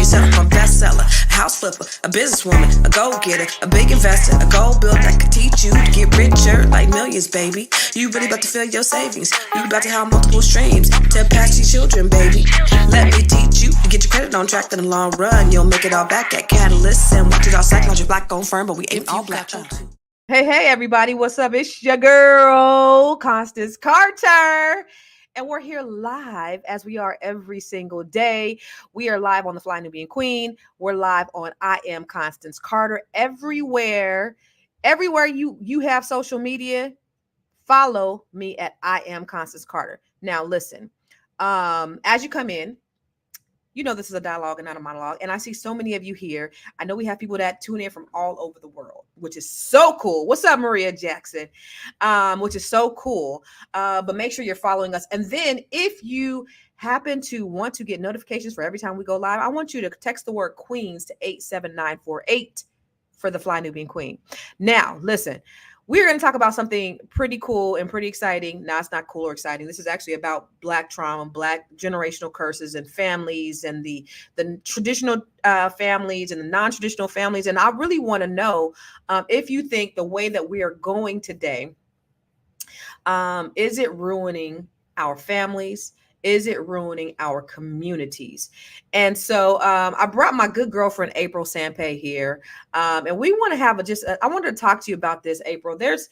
yourself a bestseller, a house flipper, a businesswoman, a go-getter, a big investor, a goal builder that could teach you to get richer like millions, baby. You really about to fill your savings. You about to have multiple streams to pass your children, baby. Let me teach you to get your credit on track in the long run. You'll make it all back at Catalyst and watch it all psychology black on firm, but we ain't all black. Hey, everybody. What's up? It's your girl, Constance Carter. And we're here live as we are every single day. We are live on the Fly Nubian Queen. We're live on I Am Constance Carter. Everywhere you have social media, follow me at I Am Constance Carter. Now, listen, as you come in, you know this is a dialogue and not a monologue. And I see so many of you here. I know we have people that tune in from all over the world, which is so cool. What's up, Maria Jackson? Which is so cool. But make sure you're following us. And then if you happen to want to get notifications for every time we go live, I want you to text the word Queens to 87948 for the Fly Nubian Queen. Now, listen. We're going to talk about something pretty cool and pretty exciting. No, it's not cool or exciting. This is actually about Black trauma, Black generational curses and families and the traditional families and the non-traditional families. And I really want to know if you think the way that we are going today, is it ruining our families? Is it ruining our communities? And so I brought my good girlfriend, April Sampe here. And we want to have I wanted to talk to you about this, April. There's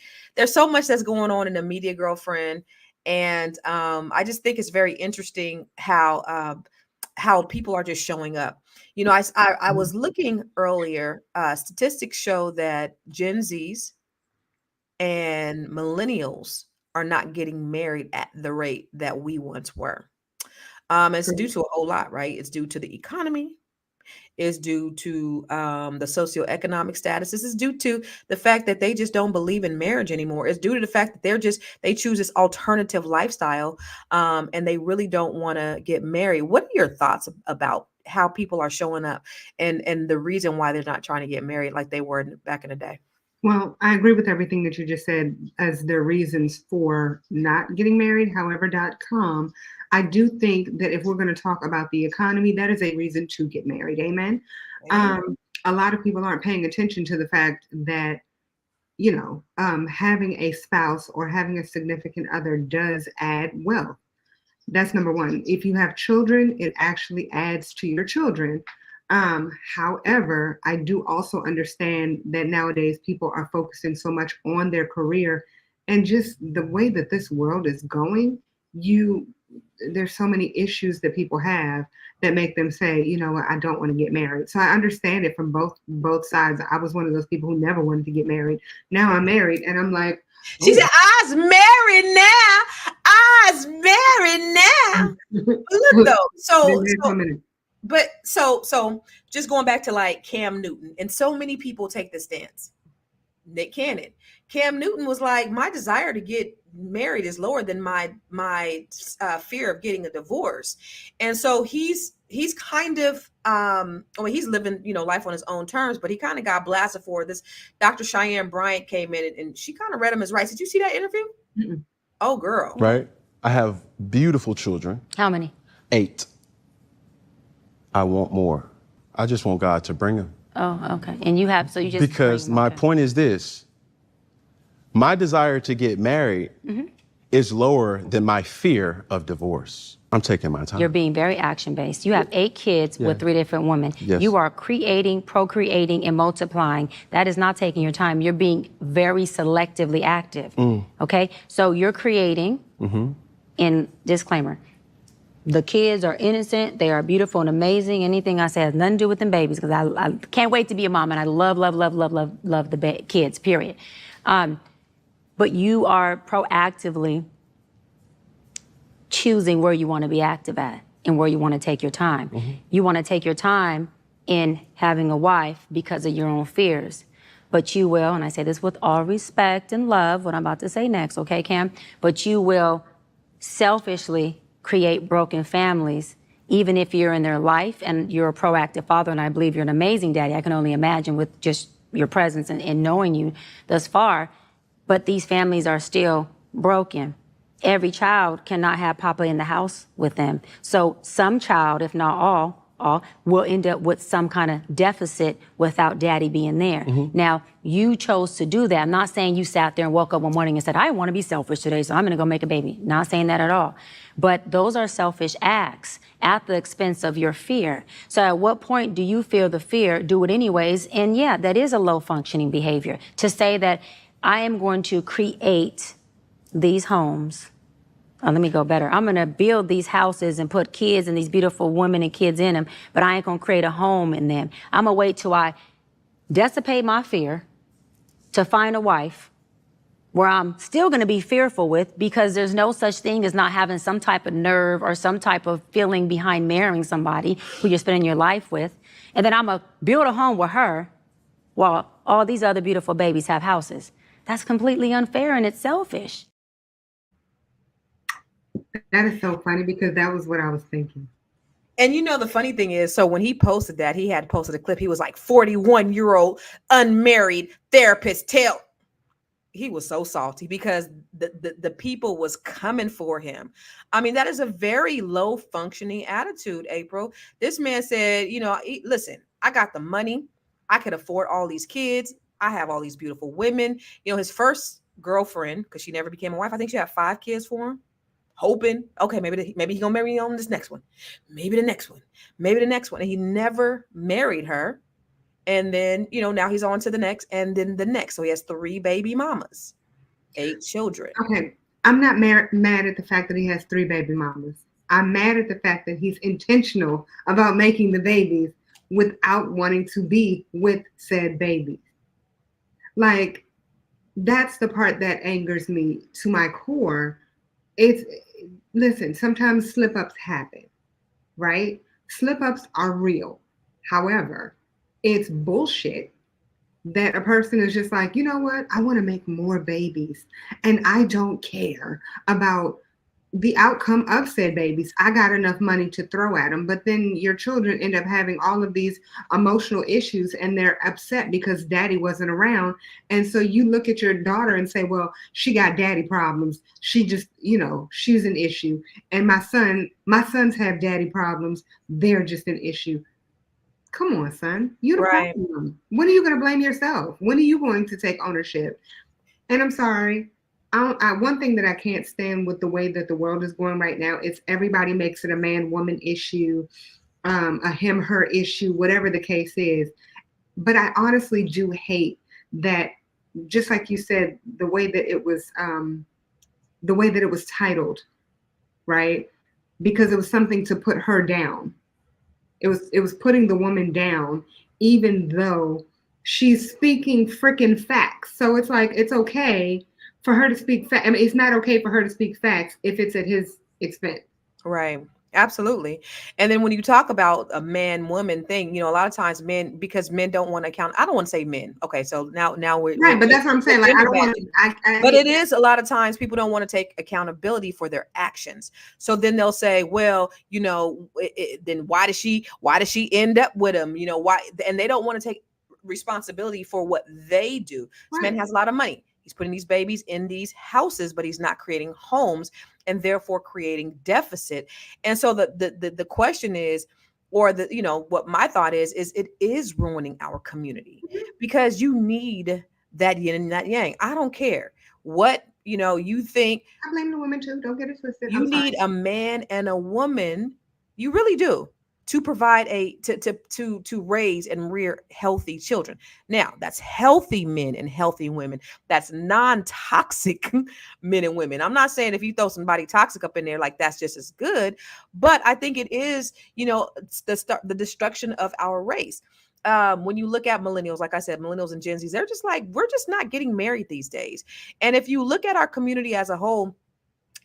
so much that's going on in the media, girlfriend. And I just think it's very interesting how people are just showing up. You know, I was looking earlier, statistics show that Gen Zs and millennials are not getting married at the rate that we once were. It's due to a whole lot, right? It's due to the economy. It's due to the socioeconomic status. This is due to the fact that they just don't believe in marriage anymore. It's due to the fact that they choose this alternative lifestyle and they really don't want to get married. What are your thoughts about how people are showing up and the reason why they're not trying to get married like they were back in the day? Well, I agree with everything that you just said as their reasons for not getting married. However.com, I do think that if we're going to talk about the economy, that is a reason to get married. Amen. A lot of people aren't paying attention to the fact that, having a spouse or having a significant other does add wealth. That's number one. If you have children, it actually adds to your children. However, I do also understand that nowadays people are focusing so much on their career and just the way that this world is going, there's so many issues that people have that make them say, you know what, I don't want to get married. So I understand it from both sides. I was one of those people who never wanted to get married. Now I'm married and I'm like, oh. She said, I's married now. I's married now. Look though, so just going back to like Cam Newton, and so many people take the stance. Nick Cannon. Cam Newton was like, my desire to get married is lower than my fear of getting a divorce. And so he's kind of, he's living, life on his own terms, but he kind of got blasted for this. Dr. Cheyenne Bryant came in and she kind of read him his rights. Did you see that interview? Mm-mm. Oh, girl. Right. I have beautiful children. How many? 8. I want more. I just want God to bring them. Oh, okay. And you just because my point is this. My desire to get married is lower than my fear of divorce. I'm taking my time. You're being very action-based. You have 8 kids with 3 different women. Yes. You are creating, procreating, and multiplying. That is not taking your time. You're being very selectively active. Okay? So you're creating, and disclaimer, the kids are innocent, they are beautiful and amazing. Anything I say has nothing to do with them babies because I can't wait to be a mom and I love the kids, period. But you are proactively choosing where you want to be active at and where you want to take your time. You want to take your time in having a wife because of your own fears. But you will, and I say this with all respect and love, what I'm about to say next, okay, Cam? But you will selfishly create broken families, even if you're in their life and you're a proactive father, and I believe you're an amazing daddy. I can only imagine with just your presence and knowing you thus far, but these families are still broken. Every child cannot have Papa in the house with them. So some child, if not all, all, will end up with some kind of deficit without daddy being there. Now, you chose to do that. I'm not saying you sat there and woke up one morning and said, I want to be selfish today, so I'm going to go make a baby. Not saying that at all. But those are selfish acts at the expense of your fear. So at what point do you feel the fear, do it anyways? And yeah, that is a low functioning behavior. To say that I am going to create these homes. Let me go better. I'm going to build these houses and put kids and these beautiful women and kids in them, but I ain't going to create a home in them. I'm going to wait till I dissipate my fear to find a wife where I'm still going to be fearful with, because there's no such thing as not having some type of nerve or some type of feeling behind marrying somebody who you're spending your life with. And then I'm going to build a home with her while all these other beautiful babies have houses. That's completely unfair and it's selfish. That is so funny, because that was what I was thinking. And you know, the funny thing is, so when he posted that, he had posted a clip. He was like, 41-year-old unmarried therapist tell. He was so salty because the people was coming for him. I mean, that is a very low functioning attitude, April. This man said, you know, listen, I got the money. I could afford all these kids. I have all these beautiful women. You know, his first girlfriend, because she never became a wife, I think she had 5 kids for him. Hoping, okay, maybe he's gonna marry on this next one, maybe the next one, maybe the next one. And he never married her. And then, you know, now he's on to the next, and then the next. So he has 3 baby mamas, 8 children. Okay, I'm not mad at the fact that he has 3 baby mamas. I'm mad at the fact that he's intentional about making the babies without wanting to be with said babies. Like, that's the part that angers me to my core. Listen, sometimes slip-ups happen, right? Slip-ups are real. However, it's bullshit that a person is just like, you know what? I want to make more babies, and I don't care about the outcome of said babies. I got enough money to throw at them. But then your children end up having all of these emotional issues, and they're upset because daddy wasn't around. And so you look at your daughter and say, well, she got daddy problems. She just, you know, she's an issue. And my sons have daddy problems. They're just an issue. Come on, son. You the problem. When are you going to blame yourself? When are you going to take ownership? And I'm sorry. One thing that I can't stand with the way that the world is going right now is everybody makes it a man-woman issue, a him-her issue, whatever the case is. But I honestly do hate that, just like you said, the way that it was titled, right? Because it was something to put her down. It was putting the woman down, even though she's speaking freaking facts. So it's like, it's okay for her to speak facts. I mean, it's not okay for her to speak facts if it's at his expense. Right. Absolutely. And then when you talk about a man-woman thing, you know, a lot of times men, because men don't want to account. I don't want to say men. Okay, so now we're right, but that's what I'm saying. Like, I don't want to. But it is a lot of times people don't want to take accountability for their actions. So then they'll say, well, you know, then why does she end up with him? You know, why? And they don't want to take responsibility for what they do. This man has a lot of money. He's putting these babies in these houses, but he's not creating homes, and therefore creating deficit. And so the question is, or the, you know, what my thought is it is ruining our community, because you need that yin and that yang. I don't care what, you know, you think. I blame the women too. Don't get it twisted. You need a man and a woman. You really do. To provide to raise and rear healthy children. Now, that's healthy men and healthy women. That's non-toxic men and women. I'm not saying if you throw somebody toxic up in there, like that's just as good, but I think it is, you know, the destruction of our race. When you look at millennials, like I said, millennials and Gen Zs, they're just like, we're just not getting married these days. And if you look at our community as a whole,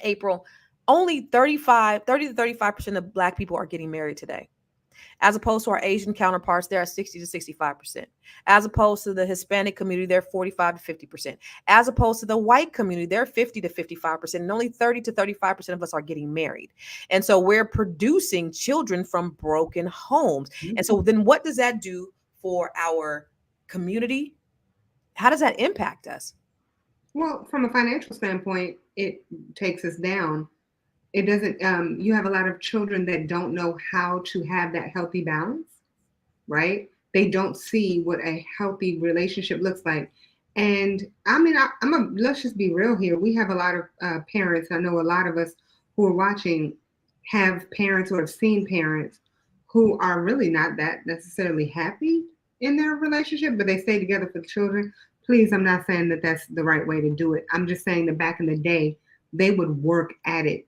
April, only 30 to 35% of Black people are getting married today, as opposed to our Asian counterparts. They're at 60 to 65%. As opposed to the Hispanic community, they're 45 to 50%. As opposed to the white community, they're 50 to 55%. And only 30 to 35% of us are getting married. And so we're producing children from broken homes. And so then what does that do for our community? How does that impact us? Well, from a financial standpoint, it takes us down. It doesn't, you have a lot of children that don't know how to have that healthy balance, right? They don't see what a healthy relationship looks like. And I mean, let's just be real here. We have a lot of parents. I know a lot of us who are watching have parents or have seen parents who are really not that necessarily happy in their relationship, but they stay together for the children. Please, I'm not saying that that's the right way to do it. I'm just saying that back in the day, they would work at it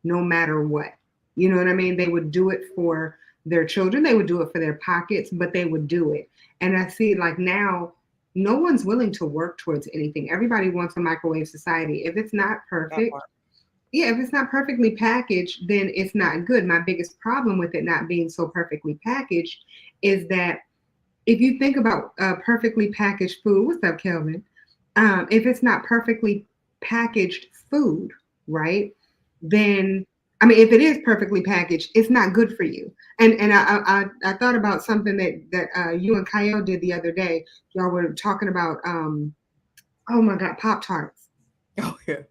no matter what. You know what I mean? They would do it for their children. They would do it for their pockets, but they would do it. And I see like now, no one's willing to work towards anything. Everybody wants a microwave society. If it's not perfect, yeah, if it's not perfectly packaged, then it's not good. My biggest problem with it not being so perfectly packaged is that if you think about perfectly packaged food, what's up, Kelvin? If it's not perfectly packaged food, right? Then, I mean, if it is perfectly packaged, it's not good for you. And I thought about something that you and Kyle did the other day. Y'all were talking about, oh my God, Pop-Tarts. Oh, yeah.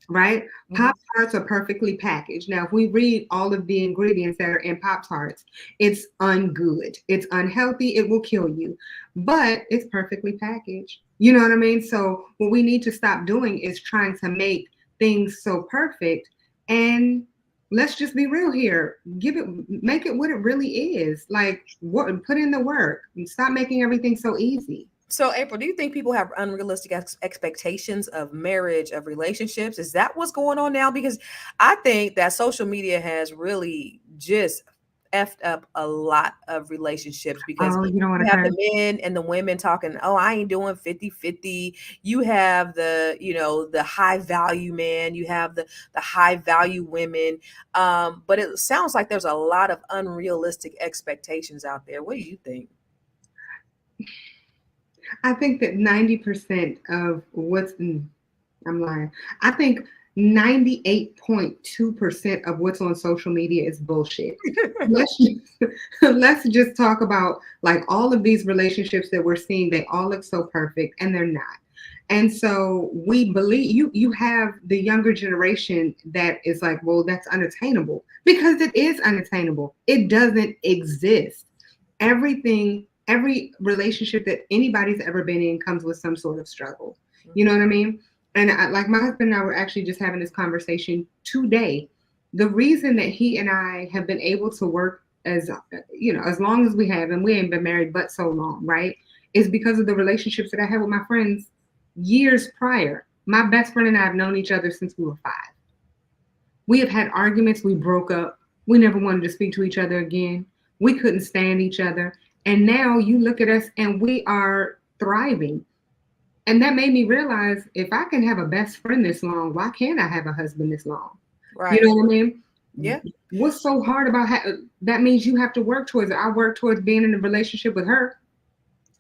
Right? Pop-Tarts are perfectly packaged. Now, if we read all of the ingredients that are in Pop-Tarts, it's ungood. It's unhealthy. It will kill you. But it's perfectly packaged. You know what I mean? So what we need to stop doing is trying to make things so perfect. And let's just be real here. Make it what it really is. Like, put in the work and stop making everything so easy. So, April, do you think people have unrealistic expectations of marriage, of relationships? Is that what's going on now? Because I think that social media has really just effed up a lot of relationships, because you don't want you to have the men and the women talking, oh, I ain't doing 50-50. You have the, the high value man, you have the high value women. But it sounds like there's a lot of unrealistic expectations out there. What do you think? I think that 90% of I'm lying. I think 98.2% of what's on social media is bullshit. Let's just talk about like all of these relationships that we're seeing. They all look so perfect and they're not. And so we believe you have the younger generation that is like, well, that's unattainable, because it is unattainable. It doesn't exist. Every relationship that anybody's ever been in comes with some sort of struggle. You know what I mean? And like my husband and I were actually just having this conversation today. The reason that he and I have been able to work as long as we have, and we ain't been married but so long, right, is because of the relationships that I had with my friends years prior. My best friend and I have known each other since we were 5. We have had arguments. We broke up. We never wanted to speak to each other again. We couldn't stand each other. And now you look at us and we are thriving. And that made me realize, if I can have a best friend this long, why can't I have a husband this long? Right. You know what I mean? Yeah. What's so hard about that? Means you have to work towards it. I work towards being in a relationship with her.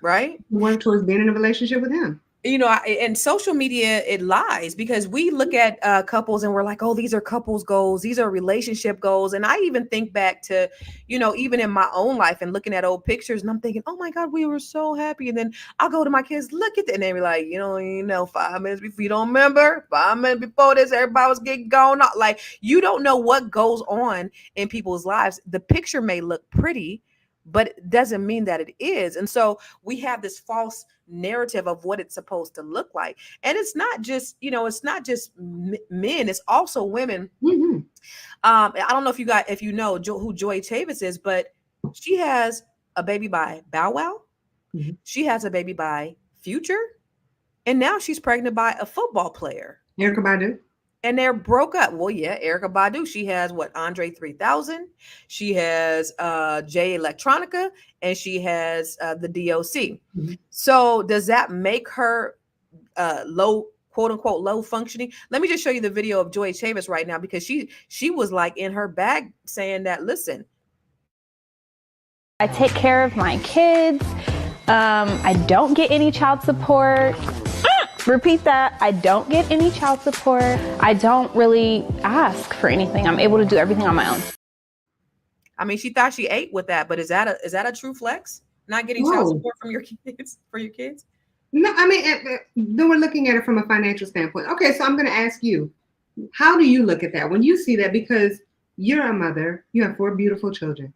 Right. Work towards being in a relationship with him. And social media, it lies, because we look at couples and we're like, oh, these are couples goals. These are relationship goals. And I even think back to, even in my own life and looking at old pictures, and I'm thinking, oh my God, we were so happy. And then I'll go to my kids, look at that. And they be like, 5 minutes before, you don't remember 5 minutes before this, everybody was getting gone out. Like, you don't know what goes on in people's lives. The picture may look pretty, but it doesn't mean that it is. And so we have this false narrative of what it's supposed to look like. And it's not just, it's not just men, it's also women. Mm-hmm. I don't know if you know who Joie Chavez is, but she has a baby by Bow Wow. Mm-hmm. She has a baby by Future. And now she's pregnant by a football player, Erykah Badu. And they're broke up. Well, yeah, Erykah Badu. She has Andre 3000. She has Jay Electronica, and she has the DOC. Mm-hmm. So does that make her low, quote unquote, low functioning? Let me just show you the video of Joie Chavez right now, because she was like in her bag saying that, listen, I take care of my kids. I don't get any child support. Repeat that. I don't get any child support. I don't really ask for anything. I'm able to do everything on my own. I mean, she thought she ate with that, but is that a true flex? Not getting child support from your kids, for your kids? No, I mean, then we're looking at it from a financial standpoint. Okay, so I'm going to ask you, How do you look at that when you see that? Because you're a mother, you have 4 beautiful children.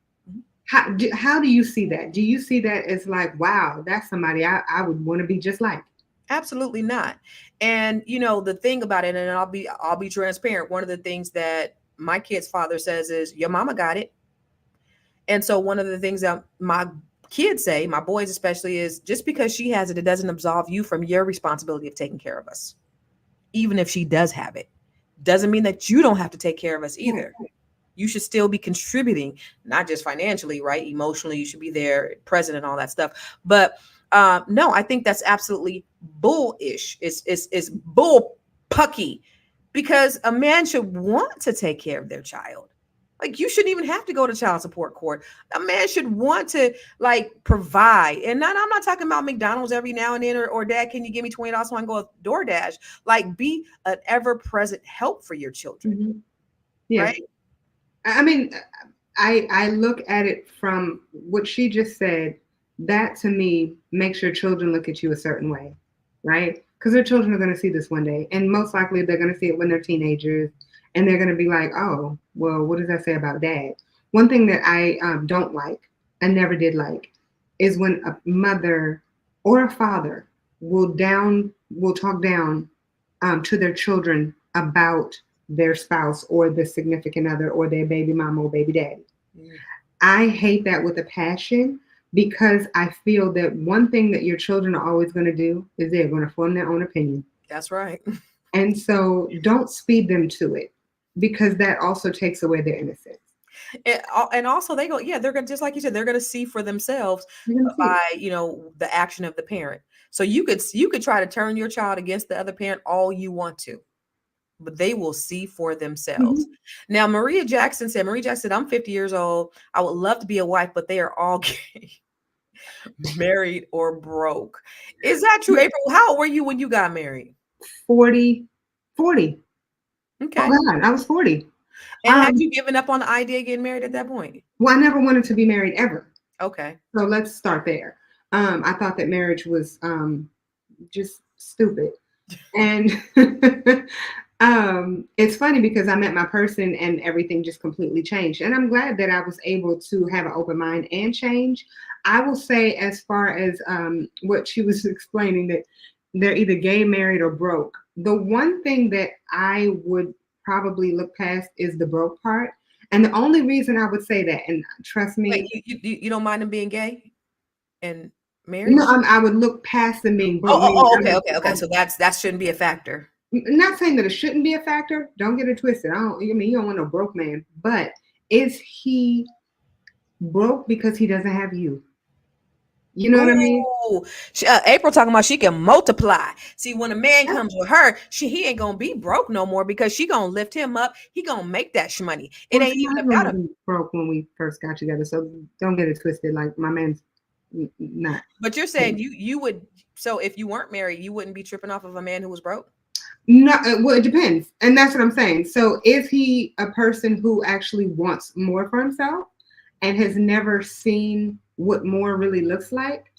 How do you see that? Do you see that as like, wow, that's somebody I would want to be just like? Absolutely not. And the thing about it, and I'll be transparent. One of the things that my kid's father says is, your mama got it. And so one of the things that my kids say, my boys especially, is just because she has it, it doesn't absolve you from your responsibility of taking care of us. Even if she does have it, doesn't mean that you don't have to take care of us either. You should still be contributing, not just financially, right? Emotionally, you should be there, present, and all that stuff. But no, I think that's absolutely bullish. It's bull pucky, because a man should want to take care of their child. Like, you shouldn't even have to go to child support court. A man should want to provide. And I'm not talking about McDonald's every now and then, or Dad, can you give me $20 so I can go with DoorDash? Like, be an ever-present help for your children. Mm-hmm. Yeah. Right? I mean, I look at it from what she just said. That to me makes your children look at you a certain way, right? Because their children are going to see this one day, and most likely they're going to see it when they're teenagers, and they're going to be like, oh, well, what does that say about Dad? One thing that I don't like, I never did like, is when a mother or a father will talk down to their children about their spouse or the significant other or their baby mama or baby daddy. Mm. I hate that with a passion, because I feel that one thing that your children are always going to do is they're going to form their own opinion. That's right. And so don't speed them to it, because that also takes away their innocence. And also they're going to, just like you said, they're going to see for themselves by, the action of the parent. So you could try to turn your child against the other parent all you want to, but they will see for themselves. Mm-hmm. Now, Marie Jackson said, I'm 50 years old. I would love to be a wife, but they are all gay, married or broke. Is that true, April? How old were you when you got married? 40. Okay. Oh God, I was 40. And had you given up on the idea of getting married at that point? Well, I never wanted to be married ever. Okay. So let's start there. I thought that marriage was just stupid. And it's funny because I met my person and everything just completely changed. And I'm glad that I was able to have an open mind and change. I will say, as far as what she was explaining, that they're either gay, married, or broke. The one thing that I would probably look past is the broke part. And the only reason I would say that, and trust me. Wait, you don't mind them being gay and married? No, I would look past them being broke. Okay. So that shouldn't be a factor. Not saying that it shouldn't be a factor. Don't get it twisted. You don't want no broke man. But is he broke because he doesn't have you? You know what I mean? April talking about she can multiply. See, when a man comes with her, he ain't gonna be broke no more, because she gonna lift him up. He gonna make that money. It ain't even about him. Broke when we first got together, so don't get it twisted. Like, my man's not. But you're saying you would. So if you weren't married, you wouldn't be tripping off of a man who was broke? No, well, it depends, and that's what I'm saying. So is he a person who actually wants more for himself and has never seen what more really looks like?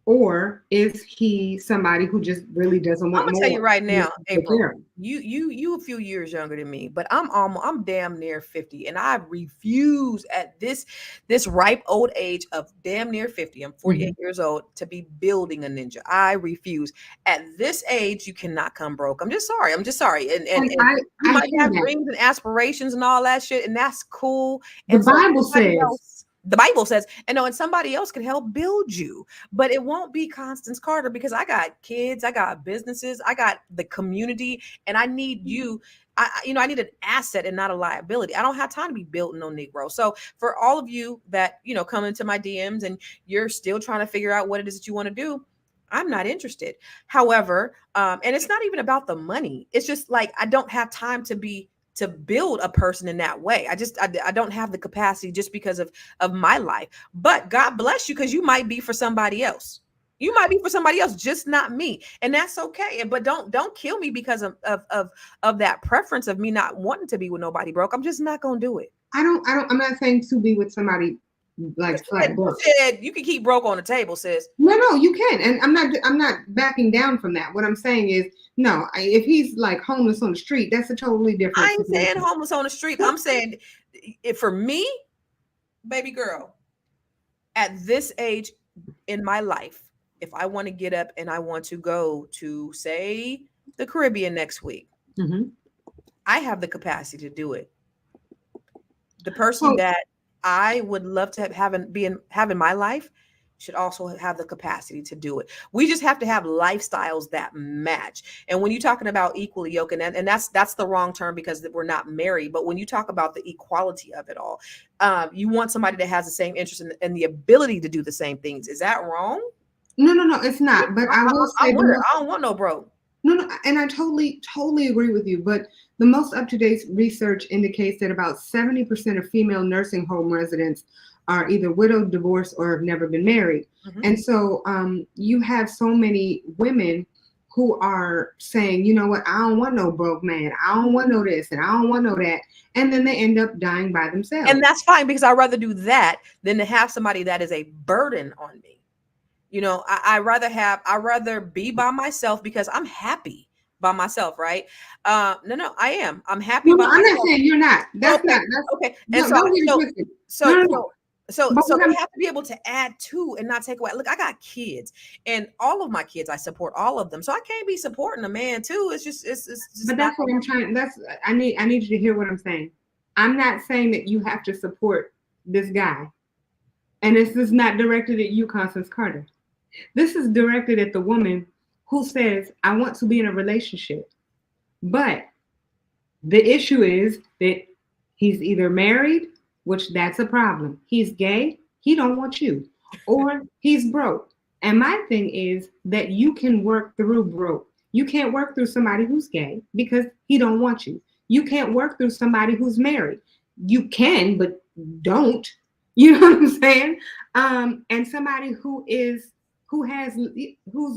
Or is he somebody who just really doesn't want more? I'm gonna tell you right now, April, you a few years younger than me, but I'm damn near 50, and I refuse at this ripe old age of damn near 50. I'm 48 years old to be building a ninja. I refuse. At this age, you cannot come broke. I'm just sorry. And you might have dreams and aspirations and all that shit, and that's cool. And the Bible says. The Bible says, and somebody else can help build you, but it won't be Constance Carter, because I got kids, I got businesses, I got the community, and I need you. I need an asset and not a liability. I don't have time to be building no Negro. So for all of you that, come into my DMs and you're still trying to figure out what it is that you want to do, I'm not interested. However, and it's not even about the money. It's just like, I don't have time to build a person in that way. I don't have the capacity, just because of my life. But God bless you, because you might be for somebody else. You might be for somebody else, just not me. And that's okay. But don't kill me because of that preference of me not wanting to be with nobody broke. I'm just not gonna do it. I'm not saying to be with somebody like flat broke. You said you can keep broke on the table, sis. No, you can, and I'm not backing down from that. What I'm saying is, no, if he's like homeless on the street, that's a totally different. I ain't saying homeless on the street. I'm saying, for me, baby girl, at this age in my life, if I want to get up and I want to go to, say, the Caribbean next week, I have the capacity to do it. The person that I would love to have in my life should also have the capacity to do it. We just have to have lifestyles that match. And when you're talking about equally yoked, and that's the wrong term because we're not married, but when you talk about the equality of it all, you want somebody that has the same interest and the ability to do the same things. Is that wrong? No, it's not. But I will say, I don't want no broke. No, and I totally agree with you. But the most up-to-date research indicates that about 70% of female nursing home residents are either widowed, divorced, or have never been married. And so you have so many women who are saying, you know what, I don't want no broke man. I don't want no this and I don't want no that. And then they end up dying by themselves. And that's fine, because I'd rather do that than to have somebody that is a burden on me. You know, I rather be by myself because I'm happy by myself, right? No, I am. I'm happy. No, I'm not saying you're not. That's okay. not. That's, okay. No, And so But they have to be able to add to and not take away. Look, I got kids, and all of my kids, I support all of them. So I can't be supporting a man too. It's just. But that's what I'm trying. I need you to hear what I'm saying. I'm not saying that you have to support this guy, and this is not directed at you, Constance Carter. This is directed at the woman who says, I want to be in a relationship. But the issue is that he's either married, which that's a problem. He's gay, he don't want you. Or he's broke. And my thing is that you can work through broke. You can't work through somebody who's gay because he don't want you. You can't work through somebody who's married. You can, but don't. You know what I'm saying? And somebody who's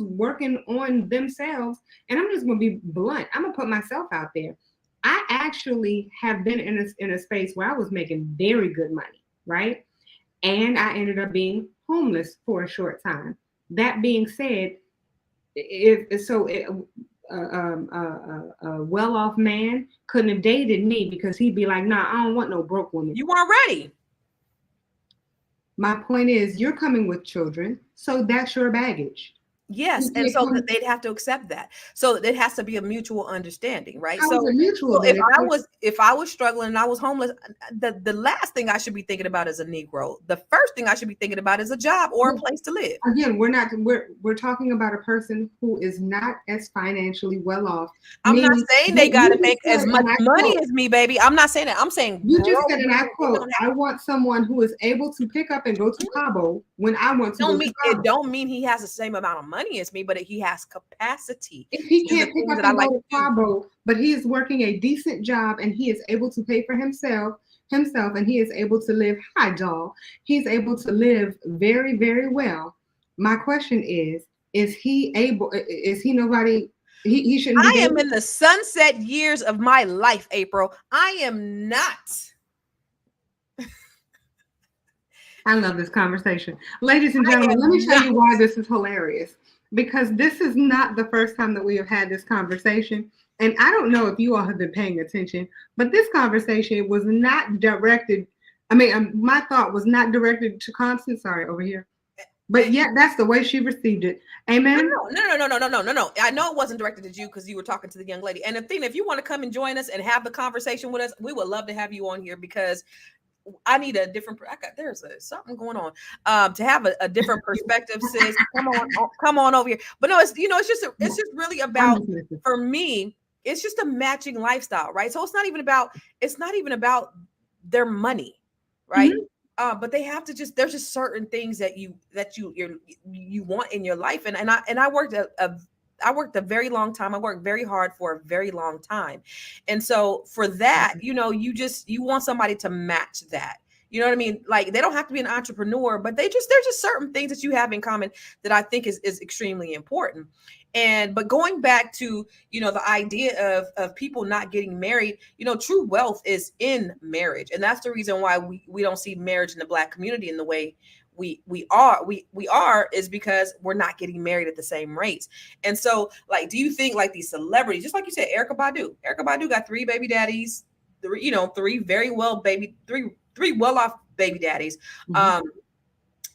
working on themselves. And I'm just going to be blunt. I'm going to put myself out there. I actually have been in a space where I was making very good money, right? And I ended up being homeless for a short time. That being said, a well-off man couldn't have dated me because he'd be like, nah, I don't want no broke woman. You weren't ready. My point is, you're coming with children, so that's your baggage. Yes, and so that they'd have to accept that. So it has to be a mutual understanding, right? How is it mutual? So if I was struggling and I was homeless, the last thing I should be thinking about is a Negro. The first thing I should be thinking about is a job or a place to live. Again, we're talking about a person who is not as financially well off. I'm not saying they got to make as much money as me, baby. I'm not saying that. I'm saying you just said, and I quote, I want someone who is able to pick up and go to Cabo when I want to. It don't mean he has the same amount of money as me, but he has capacity. If he can't pick up and go to Cabo, but he is working a decent job and he is able to pay for himself, and he is able to live, he's able to live very, very well. My question is he nobody, he shouldn't be. I am in the sunset years of my life, April. I am not. I love this conversation. Ladies and gentlemen, let me tell you why this is hilarious. Because this is not the first time that we have had this conversation. And I don't know if you all have been paying attention, but this conversation was not directed. My thought was not directed to Constance. Sorry, over here. But yet that's the way she received it. Amen. No. I know it wasn't directed at you because you were talking to the young lady. And Athena, if you want to come and join us and have the conversation with us, we would love to have you on here because I need a different. There's something going on. To have a different perspective, sis. Come on over here. But no, it's just really about, for me, it's just a matching lifestyle, right? So it's not even about their money, right? Mm-hmm. But they have to there's just certain things that you want in your life, and I worked a very long time. I worked very hard for a very long time. And so for that, you want somebody to match that. You know what I mean? Like, they don't have to be an entrepreneur, but there's just certain things that you have in common that I think is extremely important. But going back to, the idea of people not getting married, true wealth is in marriage. And that's the reason why we don't see marriage in the Black community in the way we are is because we're not getting married at the same rates. And so, like, do you think, like, these celebrities, just like you said, Erykah Badu got 3 baby daddies, three very three well-off baby daddies.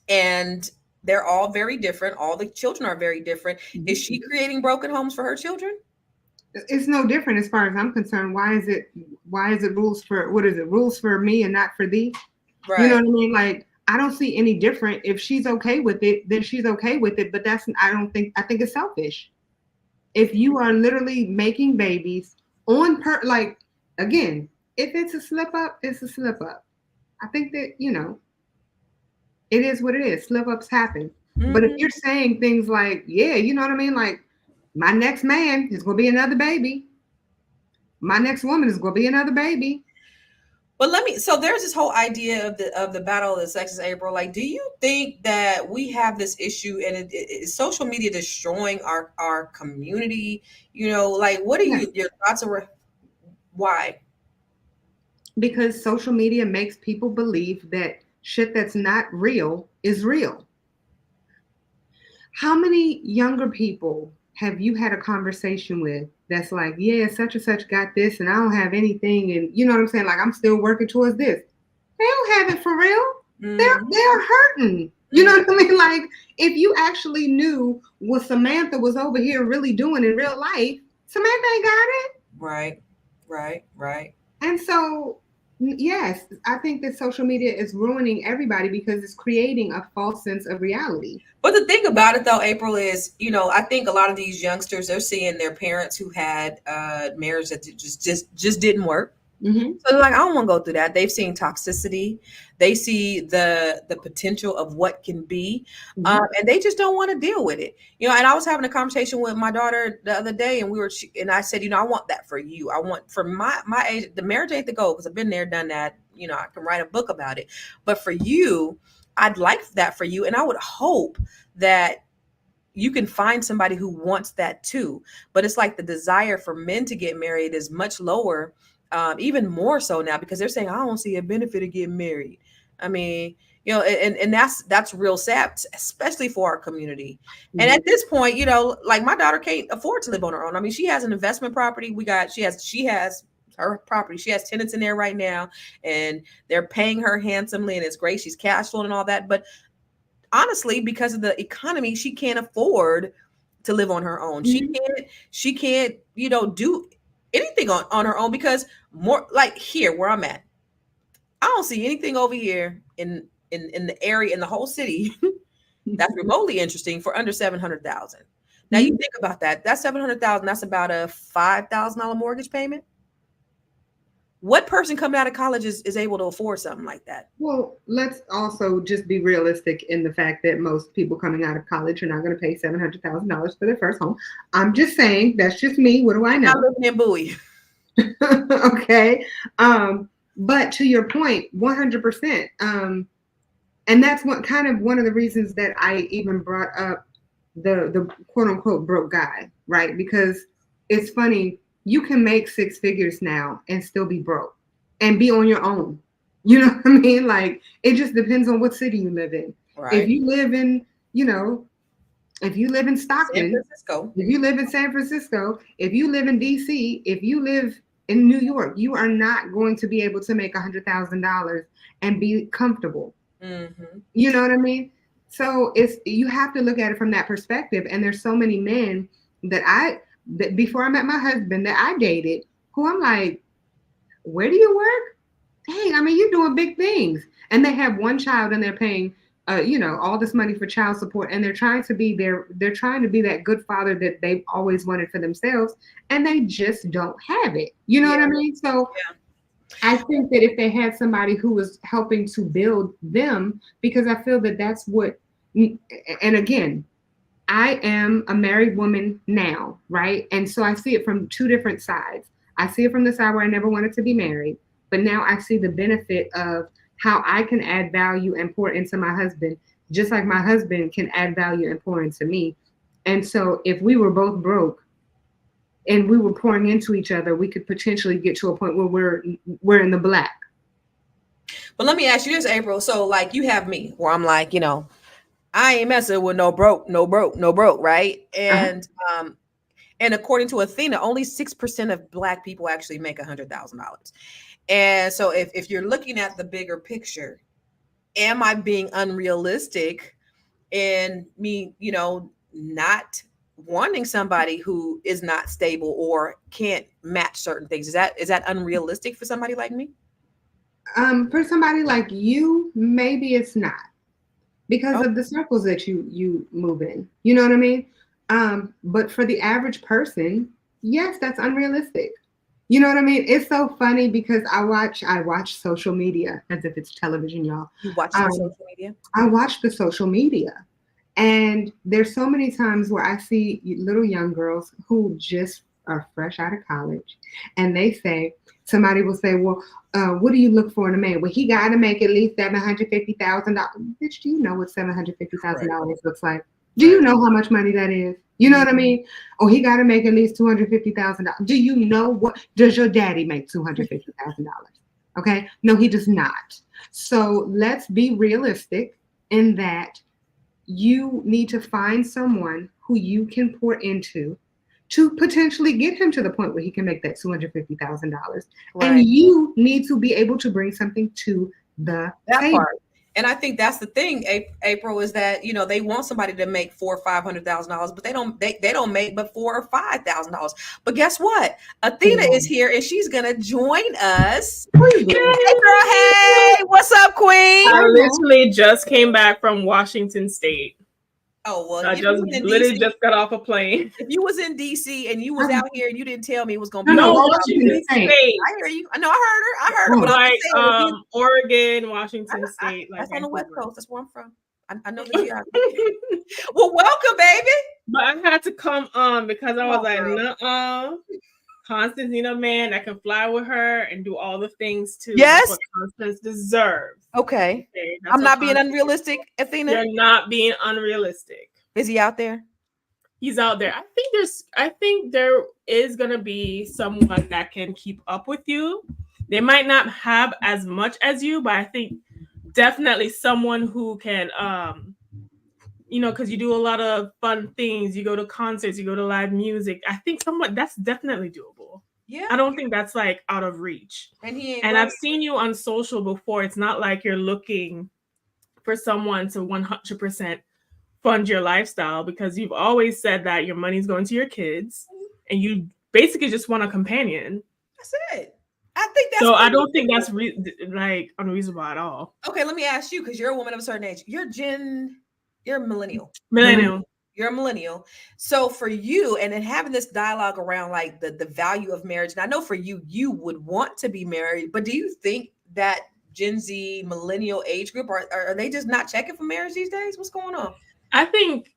And they're all very different. All the children are very different. Is she creating broken homes for her children? It's no different as far as I'm concerned. Why is it rules for me and not for thee? Right. You know what I mean? Like, I don't see any different. If she's okay with it, then she's okay with it. But I think it's selfish. If you are literally making babies like, again, if it's a slip up, it's a slip up. I think that, it is what it is. Slip ups happen. But if you're saying things like, yeah, you know what I mean? Like, my next man is going to be another baby. My next woman is going to be another baby. But so there's this whole idea of the battle of the sexes, April. Like, do you think that we have this issue and is social media destroying our community? Like, what are your thoughts are? Why? Because social media makes people believe that shit that's not real is real. How many younger people have you had a conversation with that's like, yeah, such and such got this and I don't have anything, and you know what I'm saying? Like, I'm still working towards this. They don't have it for real. They're hurting. You know what I mean? Like, if you actually knew what Samantha was over here really doing in real life, Samantha ain't got it. Right. And so, yes, I think that social media is ruining everybody because it's creating a false sense of reality. But the thing about it, though, April, is, I think a lot of these youngsters, they're seeing their parents who had marriage that just didn't work. So they're like, I don't want to go through that. They've seen toxicity. They see the potential of what can be, and they just don't want to deal with it. And I was having a conversation with my daughter the other day, and I said, I want that for you. I want, for my age, the marriage ain't the goal, because I've been there, done that. I can write a book about it. But for you, I'd like that for you, and I would hope that you can find somebody who wants that too. But it's like the desire for men to get married is much lower. Even more so now, because they're saying, I don't see a benefit of getting married. I mean, and that's real sad, especially for our community. And at this point, like, my daughter can't afford to live on her own. I mean, she has an investment property. She has her property. She has tenants in there right now, and they're paying her handsomely, and it's great. She's cash flowing and all that. But honestly, because of the economy, she can't afford to live on her own. She can't, do anything on her own, because more like here where I'm at, I don't see anything over here in the area, in the whole city that's remotely interesting for under $700,000. Now you think about that. That's $700,000. That's about a $5,000 mortgage payment. What person coming out of college is able to afford something like that? Well, let's also just be realistic in the fact that most people coming out of college are not going to pay $700,000 for their first home. I'm just saying, that's just me. What do I know? I'm living in Bowie. Okay. But to your point, 100%. And that's one of the reasons that I even brought up the quote unquote broke guy, right? Because it's funny. You can make 6 figures now and still be broke and be on your own. You know what I mean? Like, it just depends on what city you live in. Right. If you live in, if you live in Stockton, if you live in San Francisco, if you live in DC, if you live in New York, you are not going to be able to make $100,000 and be comfortable. You know what I mean? So you have to look at it from that perspective. And there's so many men that before I met my husband that I dated, who I'm like, where do you work? Dang, I mean, you're doing big things. And they have one child and they're paying, all this money for child support. And they're trying to be that good father that they've always wanted for themselves. And they just don't have it. You know what I mean? So I think that if they had somebody who was helping to build them, because I feel that that's what, and again, I am a married woman now, right? And so I see it from 2 different sides. I see it from the side where I never wanted to be married, but now I see the benefit of how I can add value and pour into my husband, just like my husband can add value and pour into me. And so if we were both broke and we were pouring into each other, we could potentially get to a point where we're in the black. But let me ask you this, April. So like you have me where I'm like, I ain't messing with no broke, right? And according to Athena, only 6% of Black people actually make $100,000. And so if you're looking at the bigger picture, am I being unrealistic in me, not wanting somebody who is not stable or can't match certain things? Is that unrealistic for somebody like me? For somebody like you, maybe it's not, because of the circles that you move in. You know what I mean? But for the average person, yes, that's unrealistic. You know what I mean? It's so funny because I watch social media as if it's television, y'all. You watch the social media? I watch the social media. And there's so many times where I see little young girls who just are fresh out of college, and somebody will say, well, what do you look for in a man? Well, he got to make at least $750,000. Bitch, do you know what $750,000 looks like? Do you know how much money that is? You know what I mean? Oh, he got to make at least $250,000. Do you know does your daddy make $250,000? Okay. No, he does not. So let's be realistic in that you need to find someone who you can pour into to potentially get him to the point where he can make that $250,000. Right. And you need to be able to bring something to that table. Part. And I think that's the thing, April, is that they want somebody to make $400,000 or $500,000, but they don't make but $4,000 or $5,000. But guess what? Athena is here and she's gonna join us. Hey, girl, hey, what's up, Queen? I literally just came back from Washington State. Oh, well, I literally just got off a plane. If you was in DC and you was out here and you didn't tell me it was gonna be Washington State. I hear you. I know. I heard her. But like Oregon, Washington State. That's on the West Coast. That's where I'm from. I know the geography. Well, welcome, baby. But I had to come on because I was nuh-uh. Constance, man that can fly with her and do all the things too. Yes, that's what Constance deserves. Okay. I'm not being unrealistic, Athena. You're not being unrealistic. Is he out there? He's out there. I think there is gonna be someone that can keep up with you. They might not have as much as you, but I think definitely someone who can because you do a lot of fun things. You go to concerts, you go to live music. I think that's definitely doable. Yeah. I don't think that's like out of reach. And I've seen you on social before. It's not like you're looking for someone to 100% fund your lifestyle, because you've always said that your money's going to your kids and you basically just want a companion. That's it. I think that's so. I don't think that's unreasonable at all. Okay, let me ask you, because you're a woman of a certain age. You're a millennial. You're a millennial. So for you, and then having this dialogue around like the value of marriage, and I know for you, you would want to be married, but do you think that Gen Z millennial age group, are they just not checking for marriage these days? What's going on? I think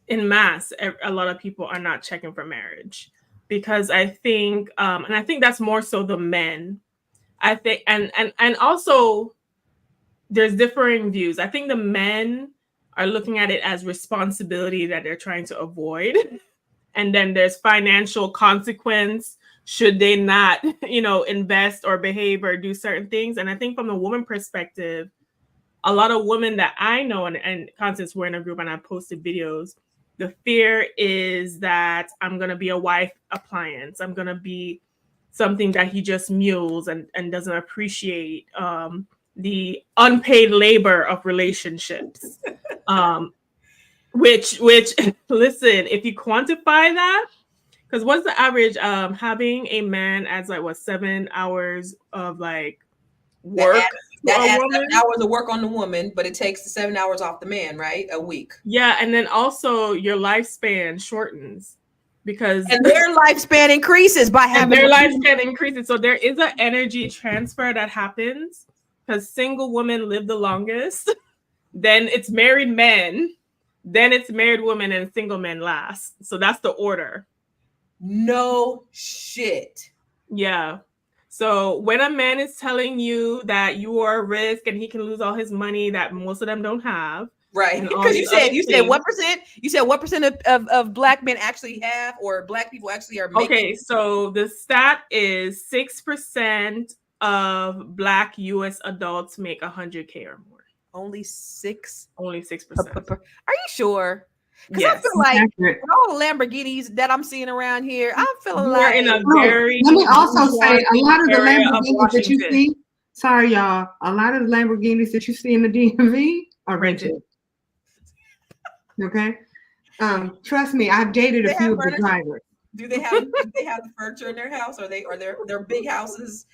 in mass, a lot of people are not checking for marriage, because I think, and I think that's more so the men. I think, and also there's differing views. I think the men are looking at it as responsibility that they're trying to avoid. And then there's financial consequence should they not, invest or behave or do certain things. And I think from the woman perspective, a lot of women that I know, and Constance, we're in a group and I posted videos, the fear is that I'm going to be a wife appliance. I'm going to be something that he just mules and doesn't appreciate the unpaid labor of relationships. Which listen, if you quantify that, because what's the average having a man as 7 hours of work? That adds 7 hours of work on the woman, but it takes the 7 hours off the man, right? A week. Yeah, and then also your lifespan shortens because their lifespan increases by having increases. So there is an energy transfer that happens because single women live the longest. Then it's married men, then it's married women, and single men last. So that's the order. No shit. Yeah. So when a man is telling you that you are a risk and he can lose all his money that most of them don't have, Right. and all Because these you other said things. what percent? You said what percent of black men actually have, or black people actually are making? Okay, so the stat is 6% of black US adults make 100K or more. Only 6. Only 6%. Are you sure? Because Yes. I feel like Accurate. with all the Lamborghinis that I'm seeing around here, I'm feeling You like are in a Oh, very let me also say a bourgeoisie lot of the area of Lamborghinis that you Washington. see, sorry y'all, a lot of the Lamborghinis that you see in the DMV are Rented. rented. Okay. Trust me, I've dated They a few have of the furniture? drivers. do they have the furniture in their house? Are their big houses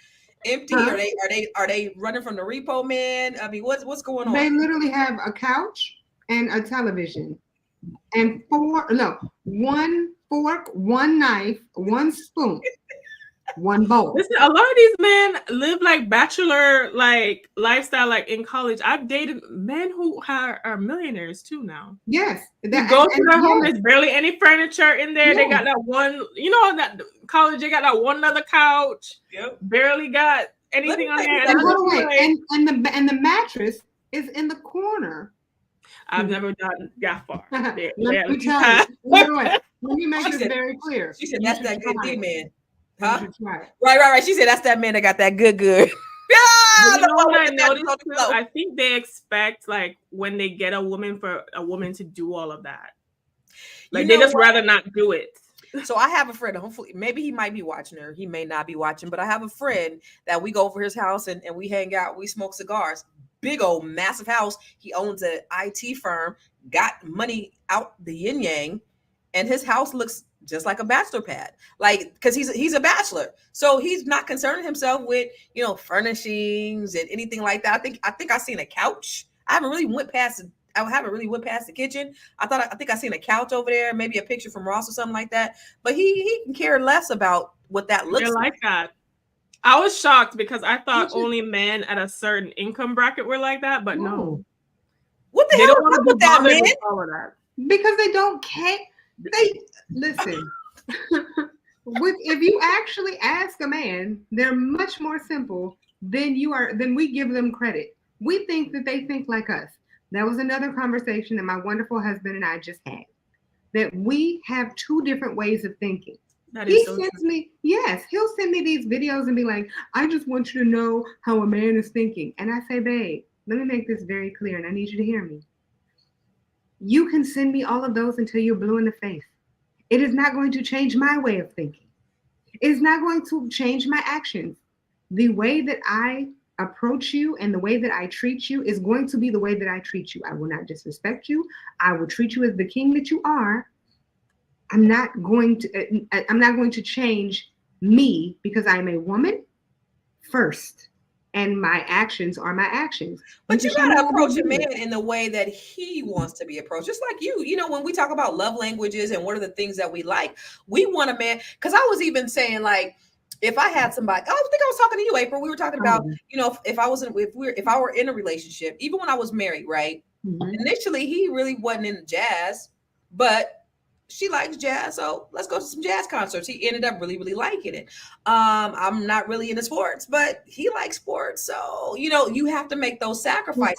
empty? Huh? Are they running from the repo man? I mean, what's going They on? literally have a couch and a television and one fork, one knife, one spoon, one bowl. Listen, a lot of these men live like bachelor like lifestyle, like in college. I've dated men who are millionaires too now. Yes. You go to their home, yes. there's barely any furniture in there. They got that one, that college, they got that one other couch. Yep. Barely got anything on there. And hold on, and the mattress is in the corner. I've never done that far. Let me tell you. Let me make this very clear. She said that's that good D man. Huh? Right. She said that's that man that got that good. You know what I noticed too? I think they expect like when they get a woman to do all of that. Like they just rather not do it. So I have a friend, hopefully maybe he might be watching her. He may not be watching, but I have a friend that we go over his house and we hang out, we smoke cigars. Big old massive house. He owns an IT firm, got money out the yin yang, and his house looks just like a bachelor pad, like because he's a bachelor, so he's not concerning himself with furnishings and anything like that. I think I seen a couch. I haven't really went past the kitchen. I think I seen a couch over there, maybe a picture from Ross or something like that. But he can care less about what that looks like. That. I was shocked because I thought only men at a certain income bracket were like that, but no. What the hell is up with that, man? Because they don't care. They listen. If you actually ask a man, they're much more simple than we give them credit. We think that they think like us. That was another conversation that my wonderful husband and I just had. That we have two different ways of thinking. He'll send me these videos and be like, I just want you to know how a man is thinking. And I say, babe, let me make this very clear, and I need you to hear me. You can send me all of those until you're blue in the face. It is not going to change my way of thinking. It is not going to change my actions. The way that I approach you and the way that I treat you is going to be the way that I treat you. I will not disrespect you. I will treat you as the king that you are. I'm not going to change me because I'm a woman first. And my actions are my actions. But you gotta approach a man in the way that he wants to be approached. Just like you when we talk about love languages and what are the things that we like, we want a man. Because I was even saying, like, if I had somebody, I think I was talking to you, April. We were talking about, if I were in a relationship, even when I was married, right? Mm-hmm. Initially, he really wasn't into jazz, but she likes jazz, so let's go to some jazz concerts. He ended up really, really liking it. I'm not really into sports, but he likes sports. So, you have to make those sacrifices.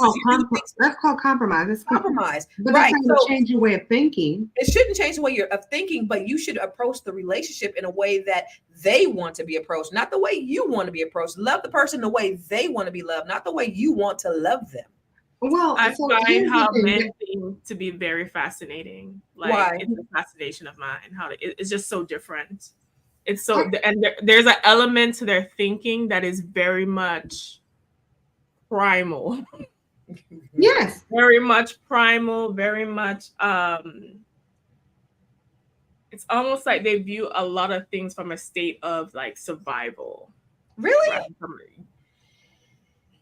That's called compromise. It's compromise. But right. It's not change your way of thinking. It shouldn't change the way of thinking, but you should approach the relationship in a way that they want to be approached, not the way you want to be approached. Love the person the way they want to be loved, not the way you want to love them. Well, I find how men seem to be very fascinating. Like, why? It's a fascination of mine. How it's just so different. It's so, and there's an element to their thinking that is very much primal. Yes, very much primal. Very much. It's almost like they view a lot of things from a state of like survival. Really?